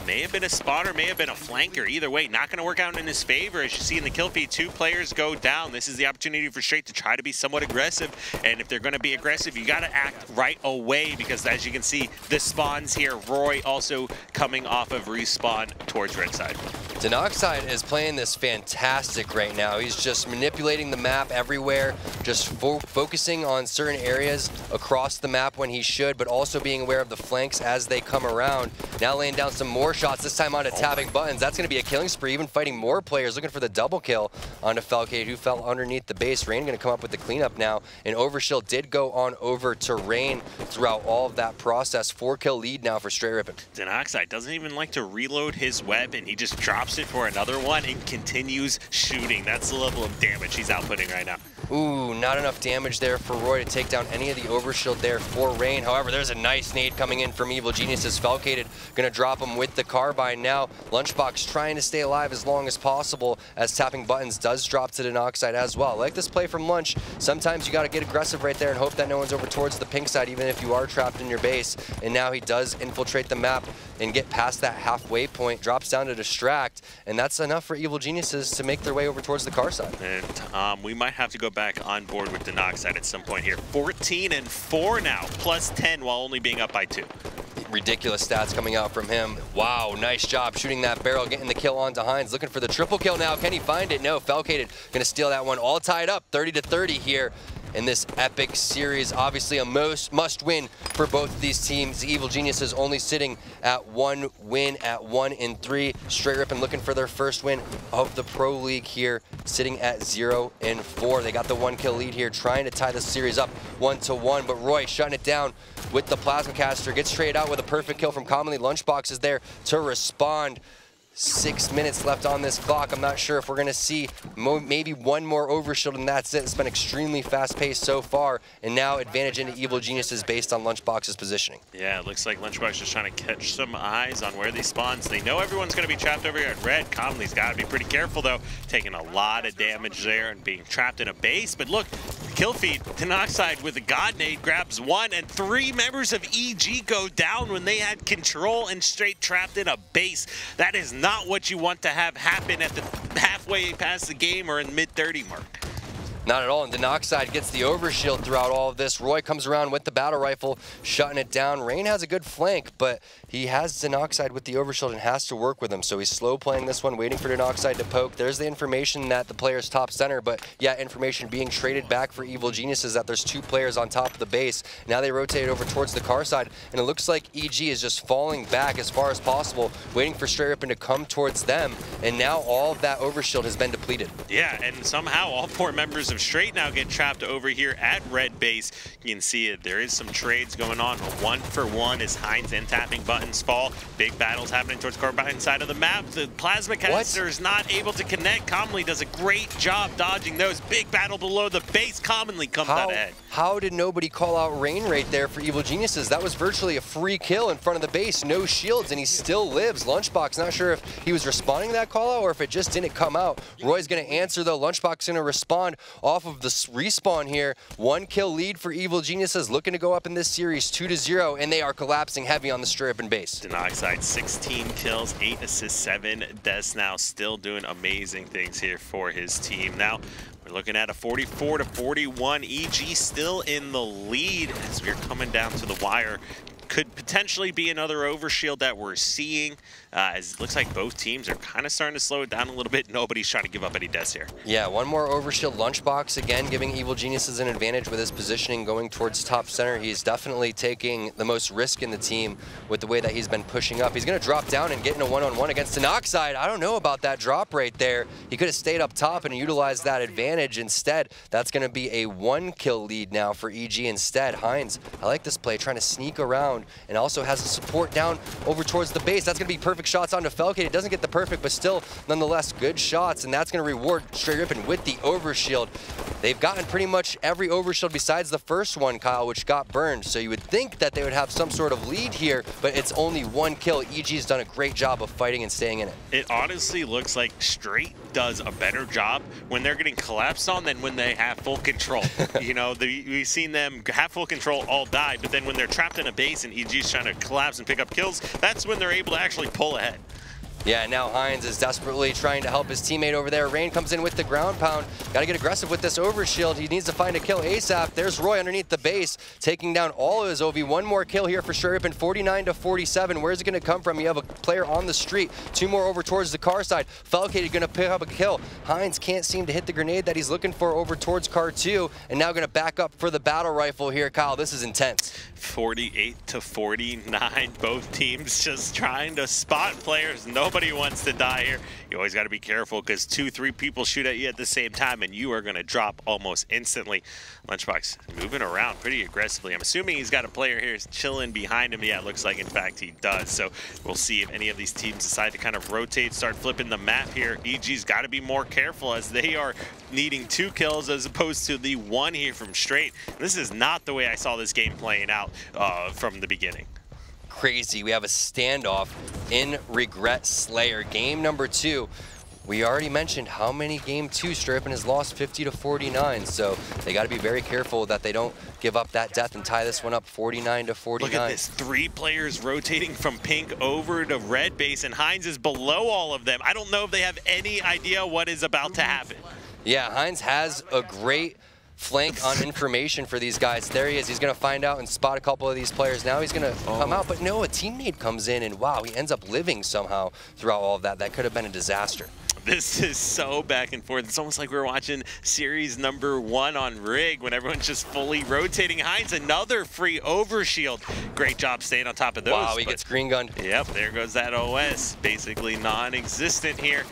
Speaker 1: may have been a spotter, may have been a flanker. Either way, not going to work out in his favor. As you see in the kill feed, 2 players go down. This is the opportunity for STR8 to try to be somewhat aggressive. And if they're going to be aggressive, you got to act right away, because as you can see, the spawns here, Roy also coming off of respawn towards red side.
Speaker 2: Denoxide is playing this fantastic right now. He's just manipulating the map everywhere, just focusing on certain areas across the map when he should, but also being aware of the flanks as they come around. Now laying down some more shots, this time onto tapping buttons. That's going to be a killing spree, even fighting more players, looking for the double kill onto Falcade, who fell underneath the base. Rain going to come up with the cleanup now, and Overshield did go on over to Rain throughout all of that process. 4-kill lead now for STR8 Rippin.
Speaker 1: Denoxide doesn't even like to reload his weapon. He just drops it for another one and continues shooting. That's the level of damage he's outputting right now.
Speaker 2: Ooh, not enough damage there for Roy to take down any of the overshield there for Rain. However, there's a nice nade coming in from Evil Geniuses. Falcated gonna drop him with the carbine now. Lunchbox trying to stay alive as long as possible as tapping buttons does drop to Denoxide as well. Like this play from Lunch, sometimes you gotta get aggressive right there and hope that no one's over towards the pink side, even if you are trapped in your base. And now he does infiltrate the map and get past that halfway point, drops down to distract, and that's enough for Evil Geniuses to make their way over towards the car side.
Speaker 1: And we might have to go back on board with Denoxide at some point here. 14-4 now, +10 while only being up by 2.
Speaker 2: Ridiculous stats coming out from him. Wow, nice job shooting that barrel, getting the kill onto Heinz. Looking for the triple kill now. Can he find it? No, Falcated gonna steal that one. All tied up, 30-30 here in this epic series. Obviously a must win for both of these teams. Evil Geniuses only sitting at 1 win at 1-3. STR8 Rippin looking for their first win of the Pro League here, sitting at 0-4. They got the 1-kill lead here, trying to tie the series up 1-1, but Roy shutting it down with the plasma caster, gets traded out with a perfect kill from Commonly. Lunchbox is there to respond. 6 minutes left on this clock. I'm not sure if we're going to see maybe one more overshield, and that's it. It's been extremely fast-paced so far, and now advantage into Evil Geniuses based on Lunchbox's positioning.
Speaker 1: Yeah, it looks like Lunchbox is trying to catch some eyes on where these spawns. They know everyone's going to be trapped over here at red. Commonly's got to be pretty careful, though, taking a lot of damage there and being trapped in a base. But look, kill feed, Denoxide with a God Nade grabs 1, and 3 members of EG go down when they had control and STR8 trapped in a base. That is not what you want to have happen at the halfway past the game or in mid-30 mark.
Speaker 2: Not at all, and Denoxide gets the overshield throughout all of this. Roy comes around with the battle rifle, shutting it down. Rain has a good flank, but he has Denoxide with the overshield and has to work with him, so he's slow playing this one, waiting for Denoxide to poke. There's the information that the player's top center, but yeah, information being traded back for Evil Geniuses that there's 2 players on top of the base. Now they rotate over towards the car side, and it looks like EG is just falling back as far as possible, waiting for Straight Rippin to come towards them, and now all of that overshield has been depleted.
Speaker 1: Yeah, and somehow all 4 members of Straight now get trapped over here at red base. You can see it. There is some trades going on. 1-for-1 as Heinz and tapping buttons fall. Big battles happening towards Carbine side of the map. The plasma canister is not able to connect. Commonly does a great job dodging those. Big battle below the base. Commonly comes out ahead.
Speaker 2: How did nobody call out Rain right there for Evil Geniuses? That was virtually a free kill in front of the base. No shields, and he still lives. Lunchbox, not sure if he was responding to that call out or if it just didn't come out. Roy's going to answer, though. Lunchbox going to respond off of the respawn here. 1 kill lead for Evil Geniuses, looking to go up in this series 2-0, and they are collapsing heavy on the Straight Rippin base.
Speaker 1: Denoxide 16 kills, 8 assists, 7 deaths now, still doing amazing things here for his team. Now we're looking at a 44-41. EG still in the lead as we're coming down to the wire. Could potentially be another overshield that we're seeing, as it looks like both teams are kind of starting to slow it down a little bit. Nobody's trying to give up any deaths here.
Speaker 2: Yeah, 1 more overshield. Lunchbox, again, giving Evil Geniuses an advantage with his positioning going towards top center. He's definitely taking the most risk in the team with the way that he's been pushing up. He's going to drop down and get in a one-on-one against Denoxide. I don't know about that drop right there. He could have stayed up top and utilized that advantage instead. That's going to be a 1 kill lead now for EG instead. Heinz, I like this play, trying to sneak around, and also has a support down over towards the base. That's going to be perfect shots onto Felkade. It doesn't get the perfect, but still, nonetheless, good shots, and that's going to reward Straight Rippin with the overshield. They've gotten pretty much every overshield besides the first one, Kyle, which got burned, so you would think that they would have some sort of lead here, but it's only 1 kill. EG's done a great job of fighting and staying in it.
Speaker 1: It honestly looks like Straight does a better job when they're getting collapsed on than when they have full control. You know, we've seen them have full control, all die, but then when they're trapped in a base and EG's trying to collapse and pick up kills, that's when they're able to actually pull ahead.
Speaker 2: Yeah, now Heinz is desperately trying to help his teammate over there. Rain comes in with the ground pound. Got to get aggressive with this overshield. He needs to find a kill ASAP. There's Roy underneath the base, taking down all of his OV. 1 more kill here for Straight Rippin, 49-47. Where's it going to come from? You have a player on the street. 2 more over towards the car side. Felkade going to pick up a kill. Heinz can't seem to hit the grenade that he's looking for over towards car 2, and now going to back up for the battle rifle here. Kyle, this is intense.
Speaker 1: 48-49. Both teams just trying to spot players. Nobody wants to die here. You always got to be careful because 2-3 people shoot at you at the same time and you are going to drop almost instantly. Lunchbox moving around pretty aggressively. I'm assuming he's got a player here chilling behind him. Yeah, it looks like in fact he does. So we'll see if any of these teams decide to kind of rotate, start flipping the map here. EG's got to be more careful as they are needing 2 kills as opposed to the 1 here from Straight. This is not the way I saw this game playing out from the beginning.
Speaker 2: Crazy. We have a standoff in Regret Slayer. Game number 2. We already mentioned how many game 2 Straight Rippin has lost, 50-49. So they got to be very careful that they don't give up that death and tie this one up 49-49.
Speaker 1: Look at this, 3 players rotating from pink over to red base, and Heinz is below all of them. I don't know if they have any idea what is about to happen.
Speaker 2: Yeah, Heinz has a great flank on information for these guys. There he is. He's going to find out and spot a couple of these players. Now he's going to come out, but no, a teammate comes in, and wow, he ends up living somehow throughout all of that. That could have been a disaster.
Speaker 1: This is so back and forth. It's almost like we're watching series number 1 on Rig when everyone's just fully rotating. Heinz, another free overshield. Great job staying on top of those.
Speaker 2: Wow, he gets green gunned.
Speaker 1: Yep, there goes that OS. Basically non-existent here.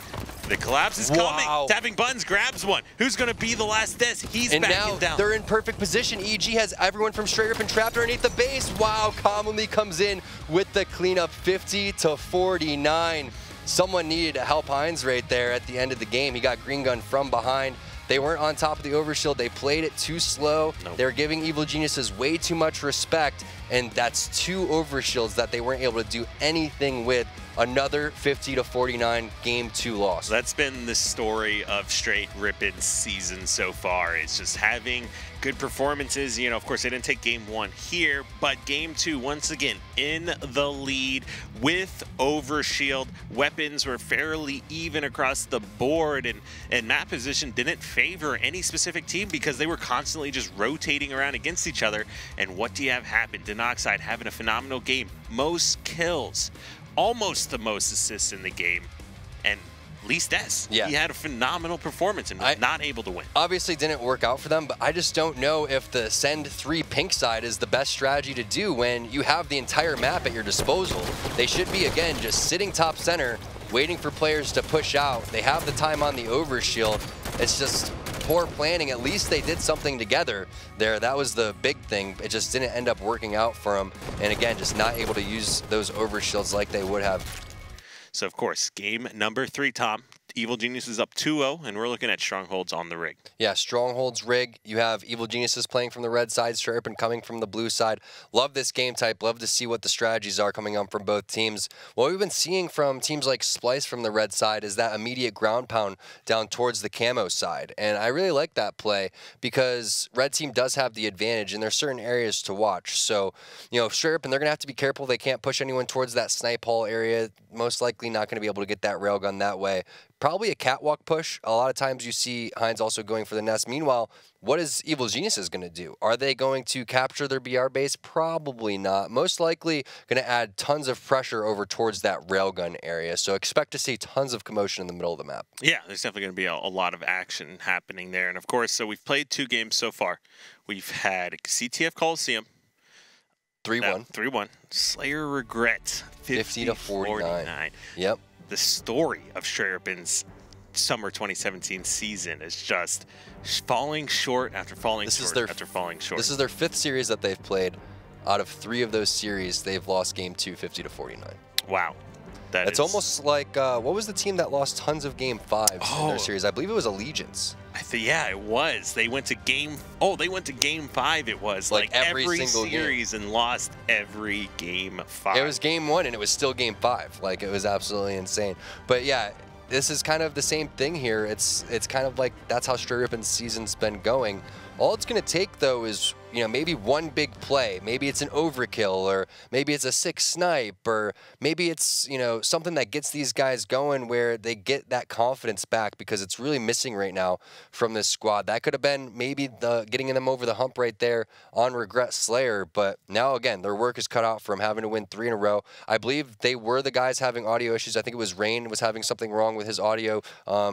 Speaker 1: The collapse is coming. Tapping buttons grabs one. Who's going to be the last death? He's backing down.
Speaker 2: And now they're in perfect position. EG has everyone from Straight Rippin trapped underneath the base. Wow, Commonly comes in with the cleanup, 50-49. Someone needed to help Heinz right there at the end of the game. He got green gun from behind. They weren't on top of the overshield. They played it too slow. Nope. They were giving Evil Geniuses way too much respect, and that's 2 overshields that they weren't able to do anything with. Another 50-49 game 2 loss.
Speaker 1: That's been the story of Straight Rippin's season so far. It's just having good performances. You know, of course, they didn't take game 1 here, but game 2, once again, in the lead with overshield. Weapons were fairly even across the board, and map position didn't favor any specific team because they were constantly just rotating around against each other. And what do you have happen? Denoxide having a phenomenal game. Most kills, almost the most assists in the game, and least S.
Speaker 2: Yeah.
Speaker 1: He had a phenomenal performance and was not able to win.
Speaker 2: Obviously didn't work out for them, but I just don't know if the send 3 pink side is the best strategy to do when you have the entire map at your disposal. They should be, again, just sitting top center, waiting for players to push out. They have the time on the overshield. It's just poor planning. At least they did something together there. That was the big thing. It just didn't end up working out for them. And again, just not able to use those overshields like they would have.
Speaker 1: So, of course, game number 3, Tom. Evil Genius is up 2-0, and we're looking at Strongholds on the rig.
Speaker 2: Yeah, Strongholds rig. You have Evil Geniuses playing from the red side, STR8 Rippin coming from the blue side. Love this game type. Love to see what the strategies are coming on from both teams. What we've been seeing from teams like Splice from the red side is that immediate ground pound down towards the camo side. And I really like that play because red team does have the advantage, and there's certain areas to watch. So, you know, STR8 Rippin, they're going to have to be careful. They can't push anyone towards that snipe hall area. Most likely not going to be able to get that railgun that way. Probably a catwalk push. A lot of times you see Heinz also going for the nest. Meanwhile, what is Evil Geniuses going to do? Are they going to capture their BR base? Probably not. Most likely going to add tons of pressure over towards that railgun area. So expect to see tons of commotion in the middle of the map.
Speaker 1: Yeah, there's definitely going to be a lot of action happening there. And of course, so we've played 2 games so far. We've had CTF Coliseum.
Speaker 2: 3-1.
Speaker 1: 3-1. Slayer Regret. 50-49.
Speaker 2: Yep.
Speaker 1: The story of STR8 Rippin's summer 2017 season is just falling short after falling short after falling short.
Speaker 2: This is their 5th series that they've played. Out of 3 of those series, they've lost game 2, 50-49.
Speaker 1: Wow.
Speaker 2: It's almost like, what was the team that lost tons of game 5s in their series? I believe it was Allegiance.
Speaker 1: Yeah, it was. They went to game 5, it was. Like every single series game. And lost every game 5.
Speaker 2: It was game 1 and it was still game 5. Like, it was absolutely insane. But yeah, this is kind of the same thing here. It's kind of like that's how STR8 Rippin's season's been going. All it's going to take, though, is, you know, maybe one big play. Maybe it's an overkill, or maybe it's a 6 snipe, or maybe it's, you know, something that gets these guys going where they get that confidence back, because it's really missing right now from this squad. That could have been maybe the getting them over the hump right there on Regret Slayer, but now, again, their work is cut out from having to win 3 in a row. I believe they were the guys having audio issues. I think it was Rain was having something wrong with his audio.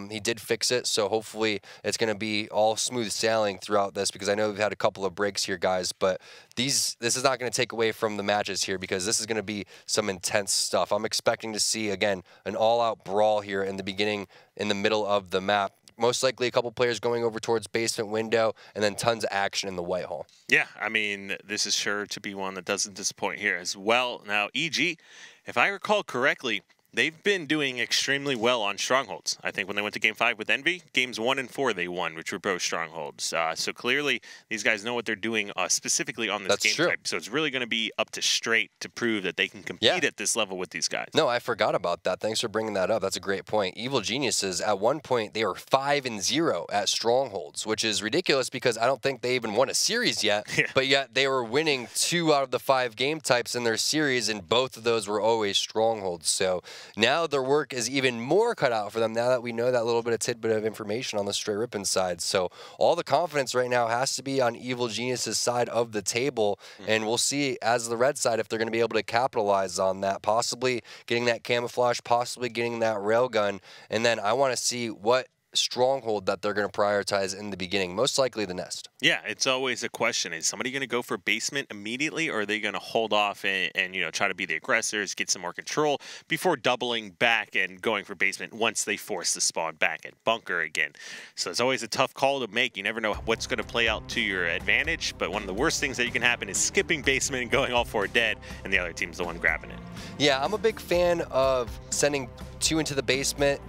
Speaker 2: He did fix it, so hopefully it's going to be all smooth sailing throughout this, because I know we've had a couple of breaks here, guys, but this is not going to take away from the matches here, because this is going to be some intense stuff. I'm expecting to see, again, an all-out brawl here in the beginning, in the middle of the map. Most likely a couple players going over towards basement window, and then tons of action in the White Hall. Yeah,
Speaker 1: I mean, this is sure to be one that doesn't disappoint here as well. Now, EG, if I recall correctly, they've been doing extremely well on Strongholds. I think when they went to Game 5 with Envy, Games 1 and 4 they won, which were both Strongholds. So clearly, these guys know what they're doing specifically on this game type. So it's really going to be up to STR8 to prove that they can compete at this level with these guys.
Speaker 2: No, I forgot about that. Thanks for bringing that up. That's a great point. Evil Geniuses, at one point, they were 5-0 at Strongholds, which is ridiculous because I don't think they even won a series yet. But yet they were winning 2 out of the 5 game types in their series, and both of those were always Strongholds. So now their work is even more cut out for them now that we know that little bit of tidbit of information on the STR8 Rippin side. So all the confidence right now has to be on Evil Genius's side of the table, and we'll see as the red side if they're going to be able to capitalize on that, possibly getting that camouflage, possibly getting that railgun, and then I want to see what stronghold that they're going to prioritize in the beginning, most likely the nest.
Speaker 1: Yeah, it's always a question. Is somebody going to go for basement immediately, or are they going to hold off and you know, try to be the aggressors, get some more control before doubling back and going for basement once they force the spawn back at bunker again? So it's always a tough call to make. You never know what's going to play out to your advantage, but one of the worst things that you can happen is skipping basement and going all 4 dead, and the other team's the one grabbing it.
Speaker 2: Yeah, I'm a big fan of sending 2 into the basement,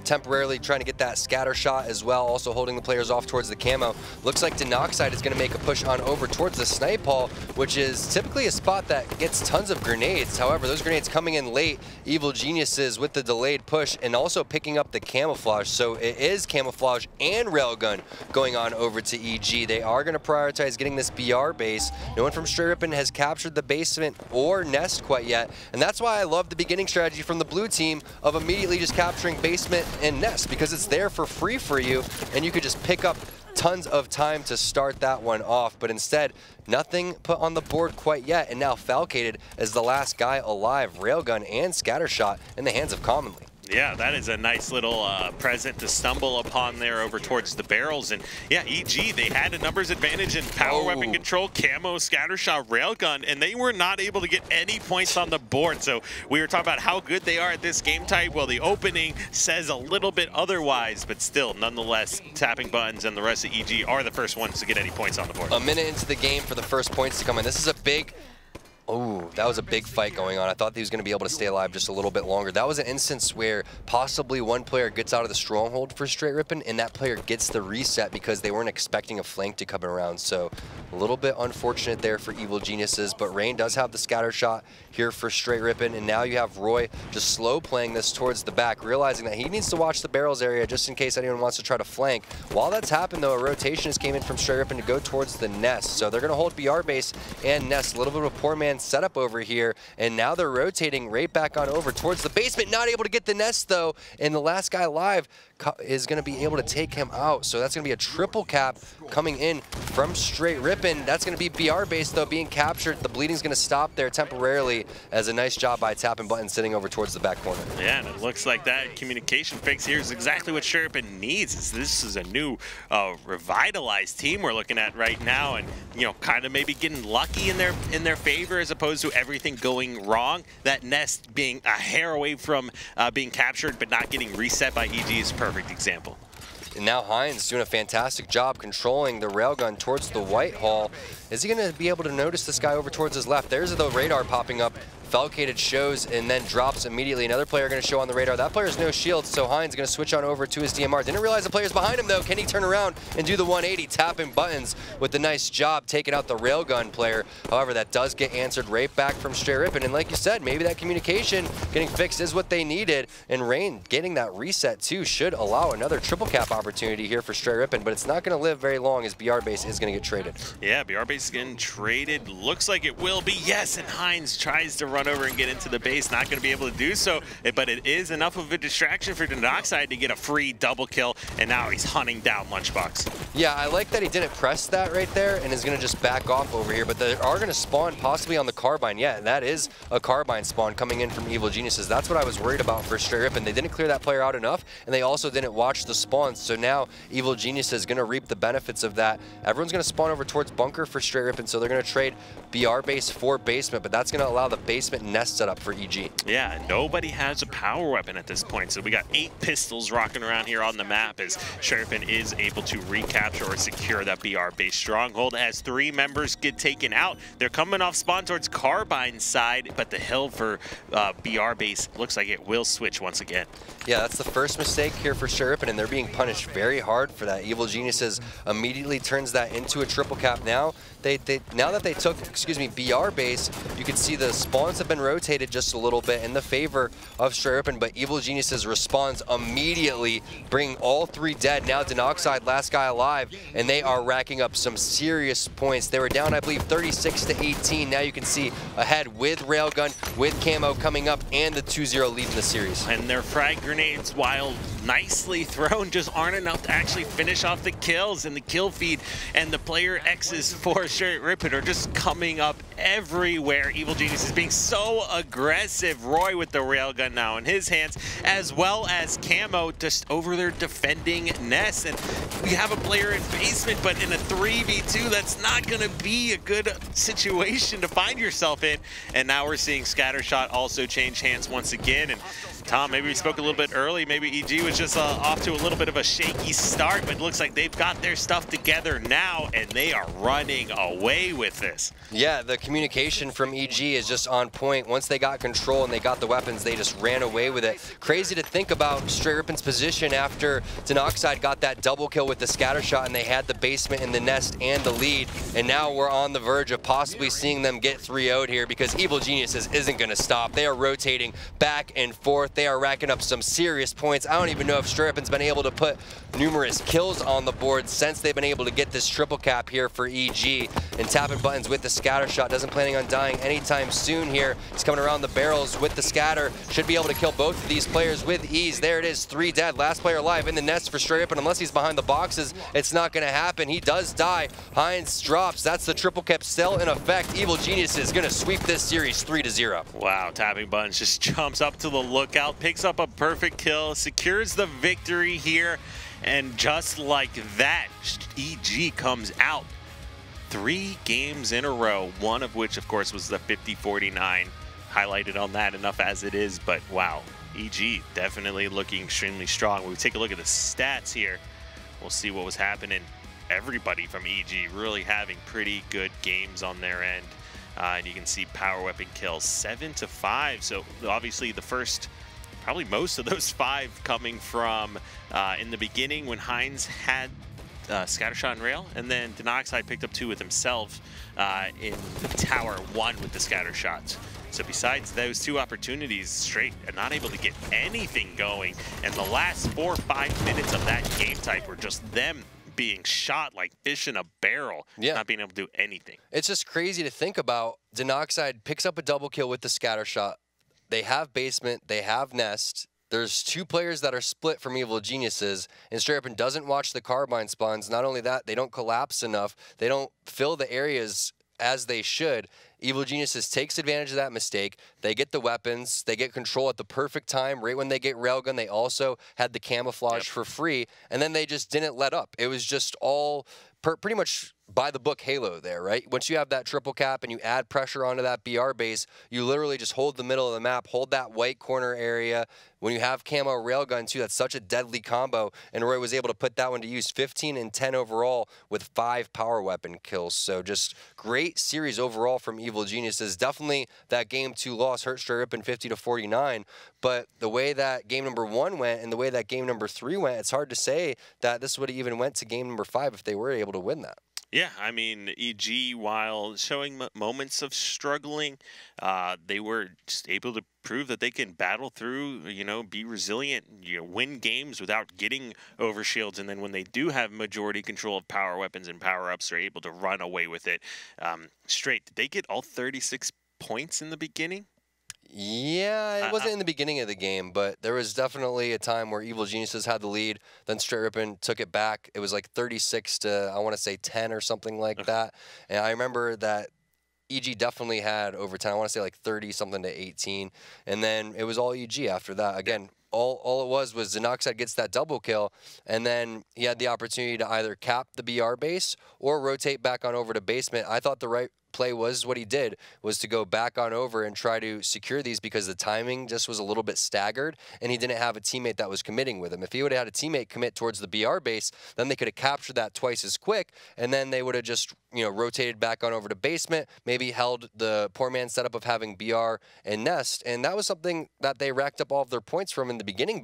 Speaker 2: temporarily trying to get that scatter shot as well, also holding the players off towards the camo. Looks like Denoxide is going to make a push on over towards the snipe hall, which is typically a spot that gets tons of grenades. However, those grenades coming in late, Evil Geniuses with the delayed push and also picking up the camouflage. So it is camouflage and railgun going on over to EG. They are going to prioritize getting this BR base. No one from Straight Rippin has captured the basement or nest quite yet, and that's why I love the beginning strategy from the blue team of immediately just capturing basement and nest, because it's there for free for you and you could just pick up tons of time to start that one off. But instead, nothing put on the board quite yet, and now Falcated as the last guy alive. Railgun and Scattershot in the hands of Commonly.
Speaker 1: Yeah, that is a nice little present to stumble upon there over towards the barrels. And yeah, EG, they had a numbers advantage in power weapon control, camo, scattershot, railgun, and they were not able to get any points on the board. So we were talking about how good they are at this game type. Well, the opening says a little bit otherwise, but still, nonetheless, tapping buttons and the rest of EG are the first ones to get any points on the board.
Speaker 2: A minute into the game for the first points to come in. This is a big... Oh, that was a big fight going on. I thought he was going to be able to stay alive just a little bit longer. That was an instance where possibly one player gets out of the stronghold for Straight Rippin, and that player gets the reset because they weren't expecting a flank to come around. So a little bit unfortunate there for Evil Geniuses, but Rain does have the scatter shot here for Straight Rippin, and now you have Roy just slow playing this towards the back, realizing that he needs to watch the barrels area just in case anyone wants to try to flank. While that's happened, though, a rotation just came in from Straight Rippin to go towards the nest. So they're going to hold BR base and nest. A little bit of a poor man setup over here, and now they're rotating right back on over towards the basement. Not able to get the nest, though, and the last guy alive is going to be able to take him out. So that's going to be a triple cap coming in from Straight Rippin. That's going to be BR base, though, being captured. The bleeding's going to stop there temporarily as a nice job by tapping button sitting over towards the back corner.
Speaker 1: Yeah, and it looks like that communication fix here is exactly what Straight Rippin needs. This is a new revitalized team we're looking at right now, and you know, kind of maybe getting lucky in their favor as opposed to everything going wrong. That nest being a hair away from being captured but not getting reset by EG is a perfect example.
Speaker 2: And now Hines doing a fantastic job controlling the railgun towards the White Hall. Is he going to be able to notice this guy over towards his left? There's the radar popping up. Falcated shows and then drops immediately. Another player going to show on the radar. That player has no shield, so Hines going to switch on over to his DMR. Didn't realize the player's behind him, though. Can he turn around and do the 180, tapping buttons with the nice job taking out the railgun player? However, that does get answered right back from Straight Rippin. And like you said, maybe that communication getting fixed is what they needed. And Rain getting that reset, too, should allow another triple cap opportunity here for Straight Rippin. But it's not going to live very long as BR base is going to get traded.
Speaker 1: Yeah, BR base is getting traded. Looks like it will be. Yes, and Hines tries to run over and get into the base. Not going to be able to do so, but it is enough of a distraction for Denoxide to get a free double kill, and now he's hunting down Lunchbox.
Speaker 2: Yeah, I like that he didn't press that right there and is going to just back off over here, but they are going to spawn possibly on the carbine. Yeah, that is a carbine spawn coming in from Evil Geniuses. That's what I was worried about for Straight Rippin. They didn't clear that player out enough, and they also didn't watch the spawns, so now Evil Geniuses is going to reap the benefits of that. Everyone's going to spawn over towards bunker for Straight Rippin, so they're going to trade BR base for basement, but that's going to allow the basement nest setup for EG.
Speaker 1: Yeah, nobody has a power weapon at this point, so we got 8 pistols rocking around here on the map as Straight Rippin is able to recapture or secure that BR base stronghold as 3 members get taken out. They're coming off spawn towards carbine side, but the hill for BR base looks like it will switch once again.
Speaker 2: Yeah, that's the first mistake here for Straight Rippin, and they're being punished very hard for that. Evil Geniuses immediately turns that into a triple cap. Now now that they took, BR base, you can see the spawns have been rotated just a little bit in the favor of Straight Rippin, but Evil Geniuses responds immediately, bringing all 3 dead. Now Denoxide, last guy alive, and they are racking up some serious points. They were down, I believe, 36-18. Now you can see ahead with Railgun, with Camo coming up, and the 2-0 lead in the series.
Speaker 1: And their frag grenades, while nicely thrown, just aren't enough to actually finish off the kills, and the kill feed and the player X's for Straight Rippin are just coming up everywhere. Evil Genius is being so aggressive. Roy with the railgun now in his hands, as well as Camo just over there defending Ness. And we have a player in basement, but in a 3v2, that's not going to be a good situation to find yourself in. And now we're seeing Scattershot also change hands once again. And Tom, maybe we spoke a little bit early. Maybe EG was just off to a little bit of a shaky start, but it looks like they've got their stuff together now, and they are running away with this.
Speaker 2: Yeah, the communication from EG is just on point. Once they got control and they got the weapons, they just ran away with it. Crazy to think about Straight Rippin's position after Denoxide got that double kill with the scatter shot, and they had the basement and the nest and the lead, and now we're on the verge of possibly seeing them get 3-0'd here because Evil Geniuses isn't going to stop. They are rotating back and forth. They are racking up some serious points. I don't even know if Straight Rippin's been able to put numerous kills on the board since they've been able to get this triple cap here for EG, and tapping buttons with the scatter shot. Doesn't planning on dying anytime soon here. He's coming around the barrels with the scatter. Should be able to kill both of these players with ease. There it is, 3 dead. Last player alive in the nest for Straight Rippin. Unless he's behind the boxes, it's not going to happen. He does die. Heinz drops. That's the triple cap still in effect. Evil Genius is going to sweep this series 3-0.
Speaker 1: Wow, tapping buttons just jumps up to the lookout, picks up a perfect kill, secures the victory here, and just like that, EG comes out 3 games in a row, one of which, of course, was the 50-49. Highlighted on that enough as it is, but wow, EG definitely looking extremely strong. When we take a look at the stats here, we'll see what was happening. Everybody from EG really having pretty good games on their end. And you can see power weapon kills 7-5. So obviously the first, probably most of those 5 coming from in the beginning when Heinz had Scattershot and Rail, and then Denoxide picked up 2 with himself in the tower, 1 with the Scattershots. So besides those 2 opportunities, Straight are not able to get anything going, and the last 4 or 5 minutes of that game type were just them being shot like fish in a barrel, not being able to do anything.
Speaker 2: It's just crazy to think about. Denoxide picks up a double kill with the scatter shot. They have basement, they have nest. There's 2 players that are split from Evil Geniuses, and Straight Rippin doesn't watch the carbine spawns. Not only that, they don't collapse enough. They don't fill the areas as they should. Evil Geniuses takes advantage of that mistake. They get the weapons. They get control at the perfect time. Right when they get Railgun, they also had the camouflage for free, and then they just didn't let up. It was just all pretty much by the book Halo there, right? Once you have that triple cap and you add pressure onto that BR base, you literally just hold the middle of the map, hold that white corner area. When you have camo railgun too, that's such a deadly combo, and Roy was able to put that one to use. 15 and 10 overall with 5 power weapon kills. So just great series overall from Evil Geniuses. Definitely that game 2 loss hurt Straight Rippin 50-49, but the way that game number 1 went and the way that game number 3 went, it's hard to say that this would have even went to game number 5 if they were able to win that.
Speaker 1: Yeah, I mean, EG, while showing moments of struggling, they were just able to prove that they can battle through, you know, be resilient, you know, win games without getting overshields. And then when they do have majority control of power weapons and power-ups, they're able to run away with it. Straight, did they get all 36 points in the beginning?
Speaker 2: Yeah, it wasn't in the beginning of the game, but there was definitely a time where Evil Geniuses had the lead, then Straight Rippin took it back. It was like 36 to, I want to say 10 or something like that. And I remember that EG definitely had overtime. I want to say like 30-something to 18. And then it was all EG after that. Again, all it was Denoxide gets that double kill, and then he had the opportunity to either cap the BR base or rotate back on over to basement. I thought the right play was what he did, was to go back on over and try to secure these because the timing just was a little bit staggered, and he didn't have a teammate that was committing with him. If he would have had a teammate commit towards the BR base, then they could have captured that twice as quick, and then they would have just, you know, rotated back on over to basement, maybe held the poor man setup of having BR and nest, and that was something that they racked up all of their points from in the beginning.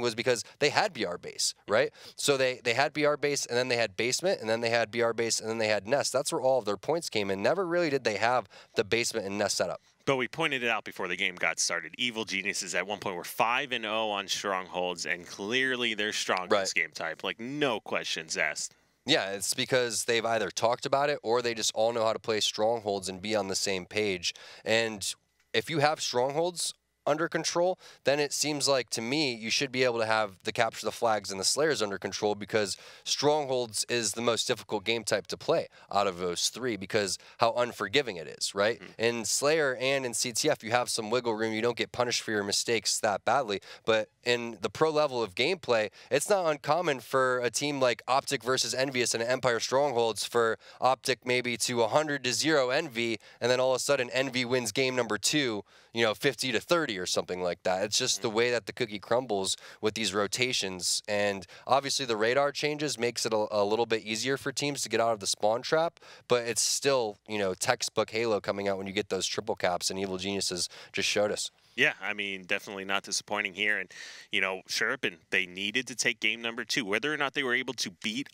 Speaker 2: Was because they had BR base, right? So they had BR base, and then they had basement, and then they had BR base, and then they had nest. That's where all of their points came in. Never really did they have the basement and nest setup.
Speaker 1: But we pointed it out before the game got started. Evil Geniuses at one point were 5-0 on Strongholds, and clearly they're strong in this game type. Like, no questions asked.
Speaker 2: Yeah, it's because they've either talked about it or they just all know how to play Strongholds and be on the same page. And if you have Strongholds under control, then it seems like to me you should be able to have the capture the flags and the slayers under control, because Strongholds is the most difficult game type to play out of those 3 because how unforgiving it is, right? In Slayer and in CTF you have some wiggle room, you don't get punished for your mistakes that badly, but in the pro level of gameplay, it's not uncommon for a team like Optic versus Envious and Empire Strongholds for Optic maybe to 100-0 Envy, and then all of a sudden Envy wins game number 2, you know, 50 to 30 or something like that. It's just the way that the cookie crumbles with these rotations. And obviously the radar changes makes it a little bit easier for teams to get out of the spawn trap, but it's still, you know, textbook Halo coming out when you get those triple caps, and Evil Geniuses just showed us.
Speaker 1: Yeah, I mean, definitely not disappointing here. And, you know, Rippin, they needed to take game number 2. Whether or not they were able to beat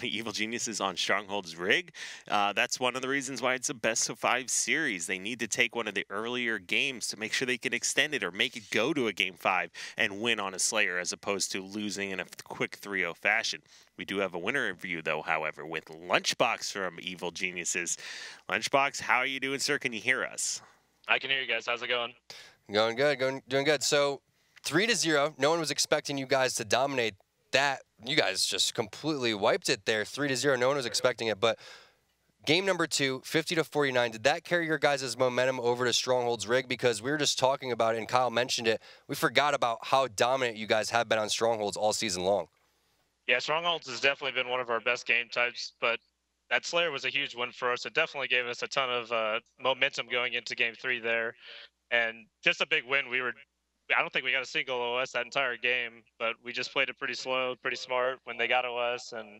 Speaker 1: Evil Geniuses on Strongholds rig, that's one of the reasons why it's a best-of-5 series. They need to take one of the earlier games to make sure they can extend it or make it go to a game 5 and win on a Slayer, as opposed to losing in a quick 3-0 fashion. We do have a winner review, though, however, with Lunchbox from Evil Geniuses. Lunchbox, how are you doing, sir? Can you hear us?
Speaker 3: I can hear you guys. How's it going?
Speaker 2: Going good, doing good. So 3-0. No one was expecting you guys to dominate that. You guys just completely wiped it there. 3-0. No one was expecting it. But game number 2, 50-49. Did that carry your guys' momentum over to Strongholds rig? Because we were just talking about it, and Kyle mentioned it. We forgot about how dominant you guys have been on Strongholds all season long.
Speaker 3: Yeah, Strongholds has definitely been one of our best game types, but that Slayer was a huge win for us. It definitely gave us a ton of momentum going into game 3 there. And just a big win. I don't think we got a single OS that entire game, but we just played it pretty slow, pretty smart when they got OS, and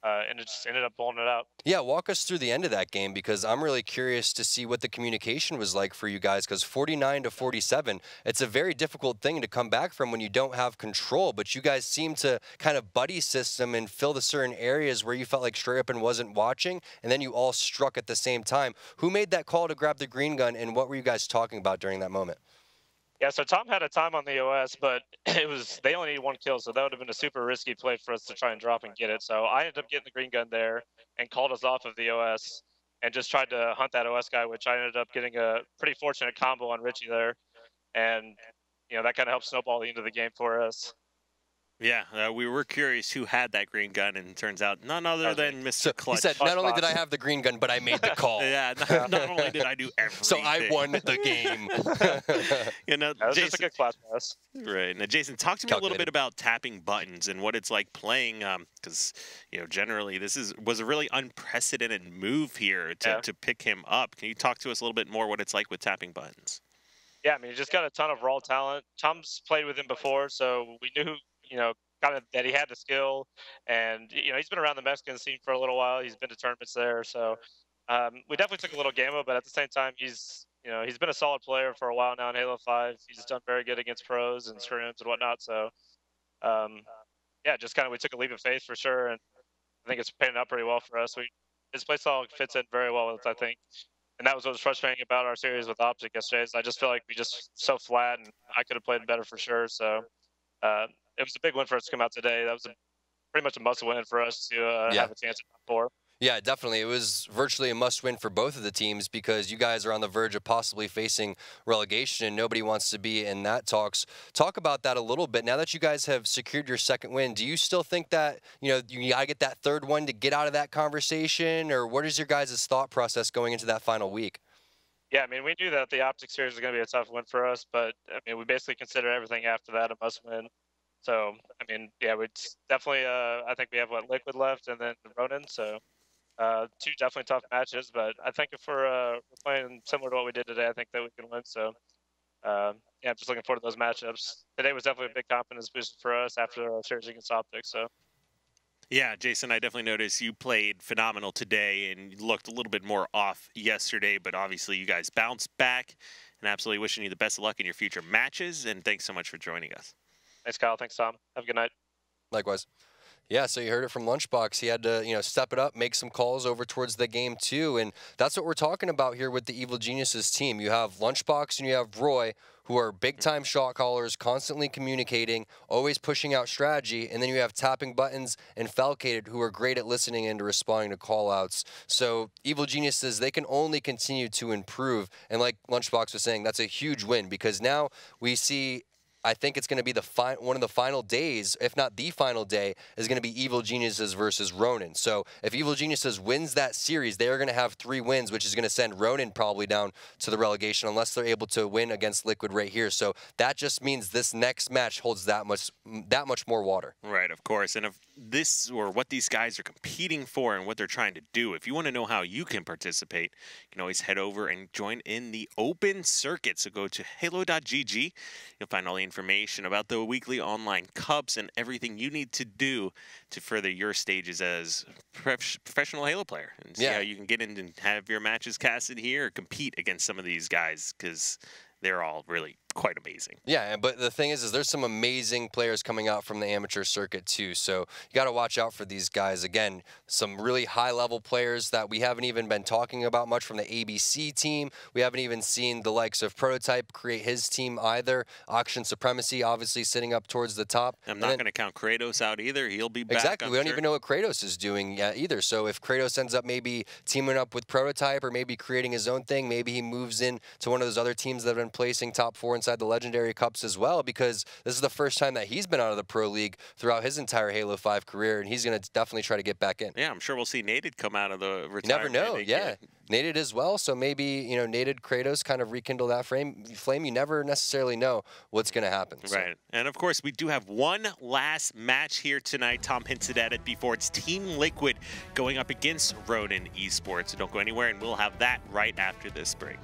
Speaker 3: it just ended up pulling it out.
Speaker 2: Yeah, walk us through the end of that game, because I'm really curious to see what the communication was like for you guys, because 49-47, it's a very difficult thing to come back from when you don't have control, but you guys seem to kind of buddy system and fill the certain areas where you felt like Rippin wasn't watching, and then you all struck at the same time. Who made that call to grab the green gun, and what were you guys talking about during that moment?
Speaker 3: Yeah, so Tom had a time on the OS, but they only needed 1 kill, so that would have been a super risky play for us to try and drop and get it. So I ended up getting the green gun there and called us off of the OS and just tried to hunt that OS guy, which I ended up getting a pretty fortunate combo on Richie there. And, you know, that kind of helped snowball the end of the game for us.
Speaker 1: Yeah, we were curious who had that green gun, and it turns out none other than Mr. Clutch.
Speaker 2: He said, not only did I have the green gun, but I made the call.
Speaker 1: Yeah, not only did I do everything.
Speaker 2: So I won the game.
Speaker 1: You know,
Speaker 3: that was
Speaker 1: Jason,
Speaker 3: just a good class pass.
Speaker 1: Right. Now, Jason, talk to me a little bit about tapping buttons and what it's like playing, because, you know, generally this was a really unprecedented move here to pick him up. Can you talk to us a little bit more what it's like with tapping buttons?
Speaker 3: Yeah, I mean, he just got a ton of raw talent. Tom's played with him before, so we knew, you know, kind of that he had the skill, and, you know, he's been around the Mexican scene for a little while. He's been to tournaments there, so we definitely took a little gamma, but at the same time, he's been a solid player for a while now in Halo 5. He's done very good against pros and scrims and whatnot, so yeah, just kind of we took a leap of faith for sure, and I think it's panning out pretty well for us. His play style fits in very well with us, I think. And that was what was frustrating about our series with Optic yesterday. Is I just feel like we just so flat, and I could have played better for sure. So it was a big win for us to come out today. That was pretty much a must-win for us to have a chance at top 4.
Speaker 2: Yeah, definitely. It was virtually a must-win for both of the teams, because you guys are on the verge of possibly facing relegation, and nobody wants to be in that talks. Talk about that a little bit. Now that you guys have secured your second win, do you still think that, you know, you got to get that third one to get out of that conversation, or what is your guys' thought process going into that final week?
Speaker 3: Yeah, I mean, we knew that the Optic series was going to be a tough win for us, but, I mean, we basically consider everything after that a must-win. So, I mean, yeah, we definitely, I think we have, Liquid left and then Ronin, so 2 definitely tough matches, but I think if we're playing similar to what we did today, I think that we can win. So, yeah, I'm just looking forward to those matchups. Today was definitely a big confidence boost for us after our series against Optic, so.
Speaker 1: Yeah, Jason, I definitely noticed you played phenomenal today and looked a little bit more off yesterday, but obviously you guys bounced back, and absolutely wishing you the best of luck in your future matches, and thanks so much for joining us.
Speaker 3: Thanks, Kyle. Thanks, Tom. Have a good night.
Speaker 2: Likewise. Yeah, so you heard it from Lunchbox. He had to, you know, step it up, make some calls over towards the game too, and that's what we're talking about here with the Evil Geniuses team. You have Lunchbox and you have Roy, who are big-time shot callers, constantly communicating, always pushing out strategy, and then you have Tapping Buttons and Falcated, who are great at listening and responding to call-outs. So Evil Geniuses, they can only continue to improve, and like Lunchbox was saying, that's a huge win, because now we see I think it's going to be one of the final days, if not the final day, is going to be Evil Geniuses versus Ronin. So if Evil Geniuses wins that series, they are going to have 3 wins, which is going to send Ronin probably down to the relegation unless they're able to win against Liquid right here. So that just means this next match holds that much more water.
Speaker 1: Right, of course. And if this or what these guys are competing for and what they're trying to do, if you want to know how you can participate, you can always head over and join in the open circuit. So go to halo.gg. You'll find all the information about the weekly online cups and everything you need to do to further your stages as professional Halo player, and see how you can get in and have your matches casted here or compete against some of these guys, because they're all really quite amazing.
Speaker 2: Yeah, but the thing is there's some amazing players coming out from the amateur circuit too. So you got to watch out for these guys. Again, some really high-level players that we haven't even been talking about much from the ABC team. We haven't even seen the likes of Prototype create his team either. Auction Supremacy obviously sitting up towards the top.
Speaker 1: I'm not going to count Kratos out either. He'll be back.
Speaker 2: Exactly. We don't even know what Kratos is doing yet either. So if Kratos ends up maybe teaming up with Prototype or maybe creating his own thing, maybe he moves in to one of those other teams that have been placing top 4 inside the Legendary Cups as well, because this is the first time that he's been out of the Pro League throughout his entire Halo 5 career, and he's going to definitely try to get back in.
Speaker 1: Yeah, I'm sure we'll see Nated come out of the retirement.
Speaker 2: You never know, yeah. Nated as well, so maybe, you know, Nated Kratos kind of rekindle that flame. You never necessarily know what's going to happen. So.
Speaker 1: Right, and of course, we do have one last match here tonight. Tom hinted at it before. It's Team Liquid going up against Ronin Esports, so don't go anywhere, and we'll have that right after this break.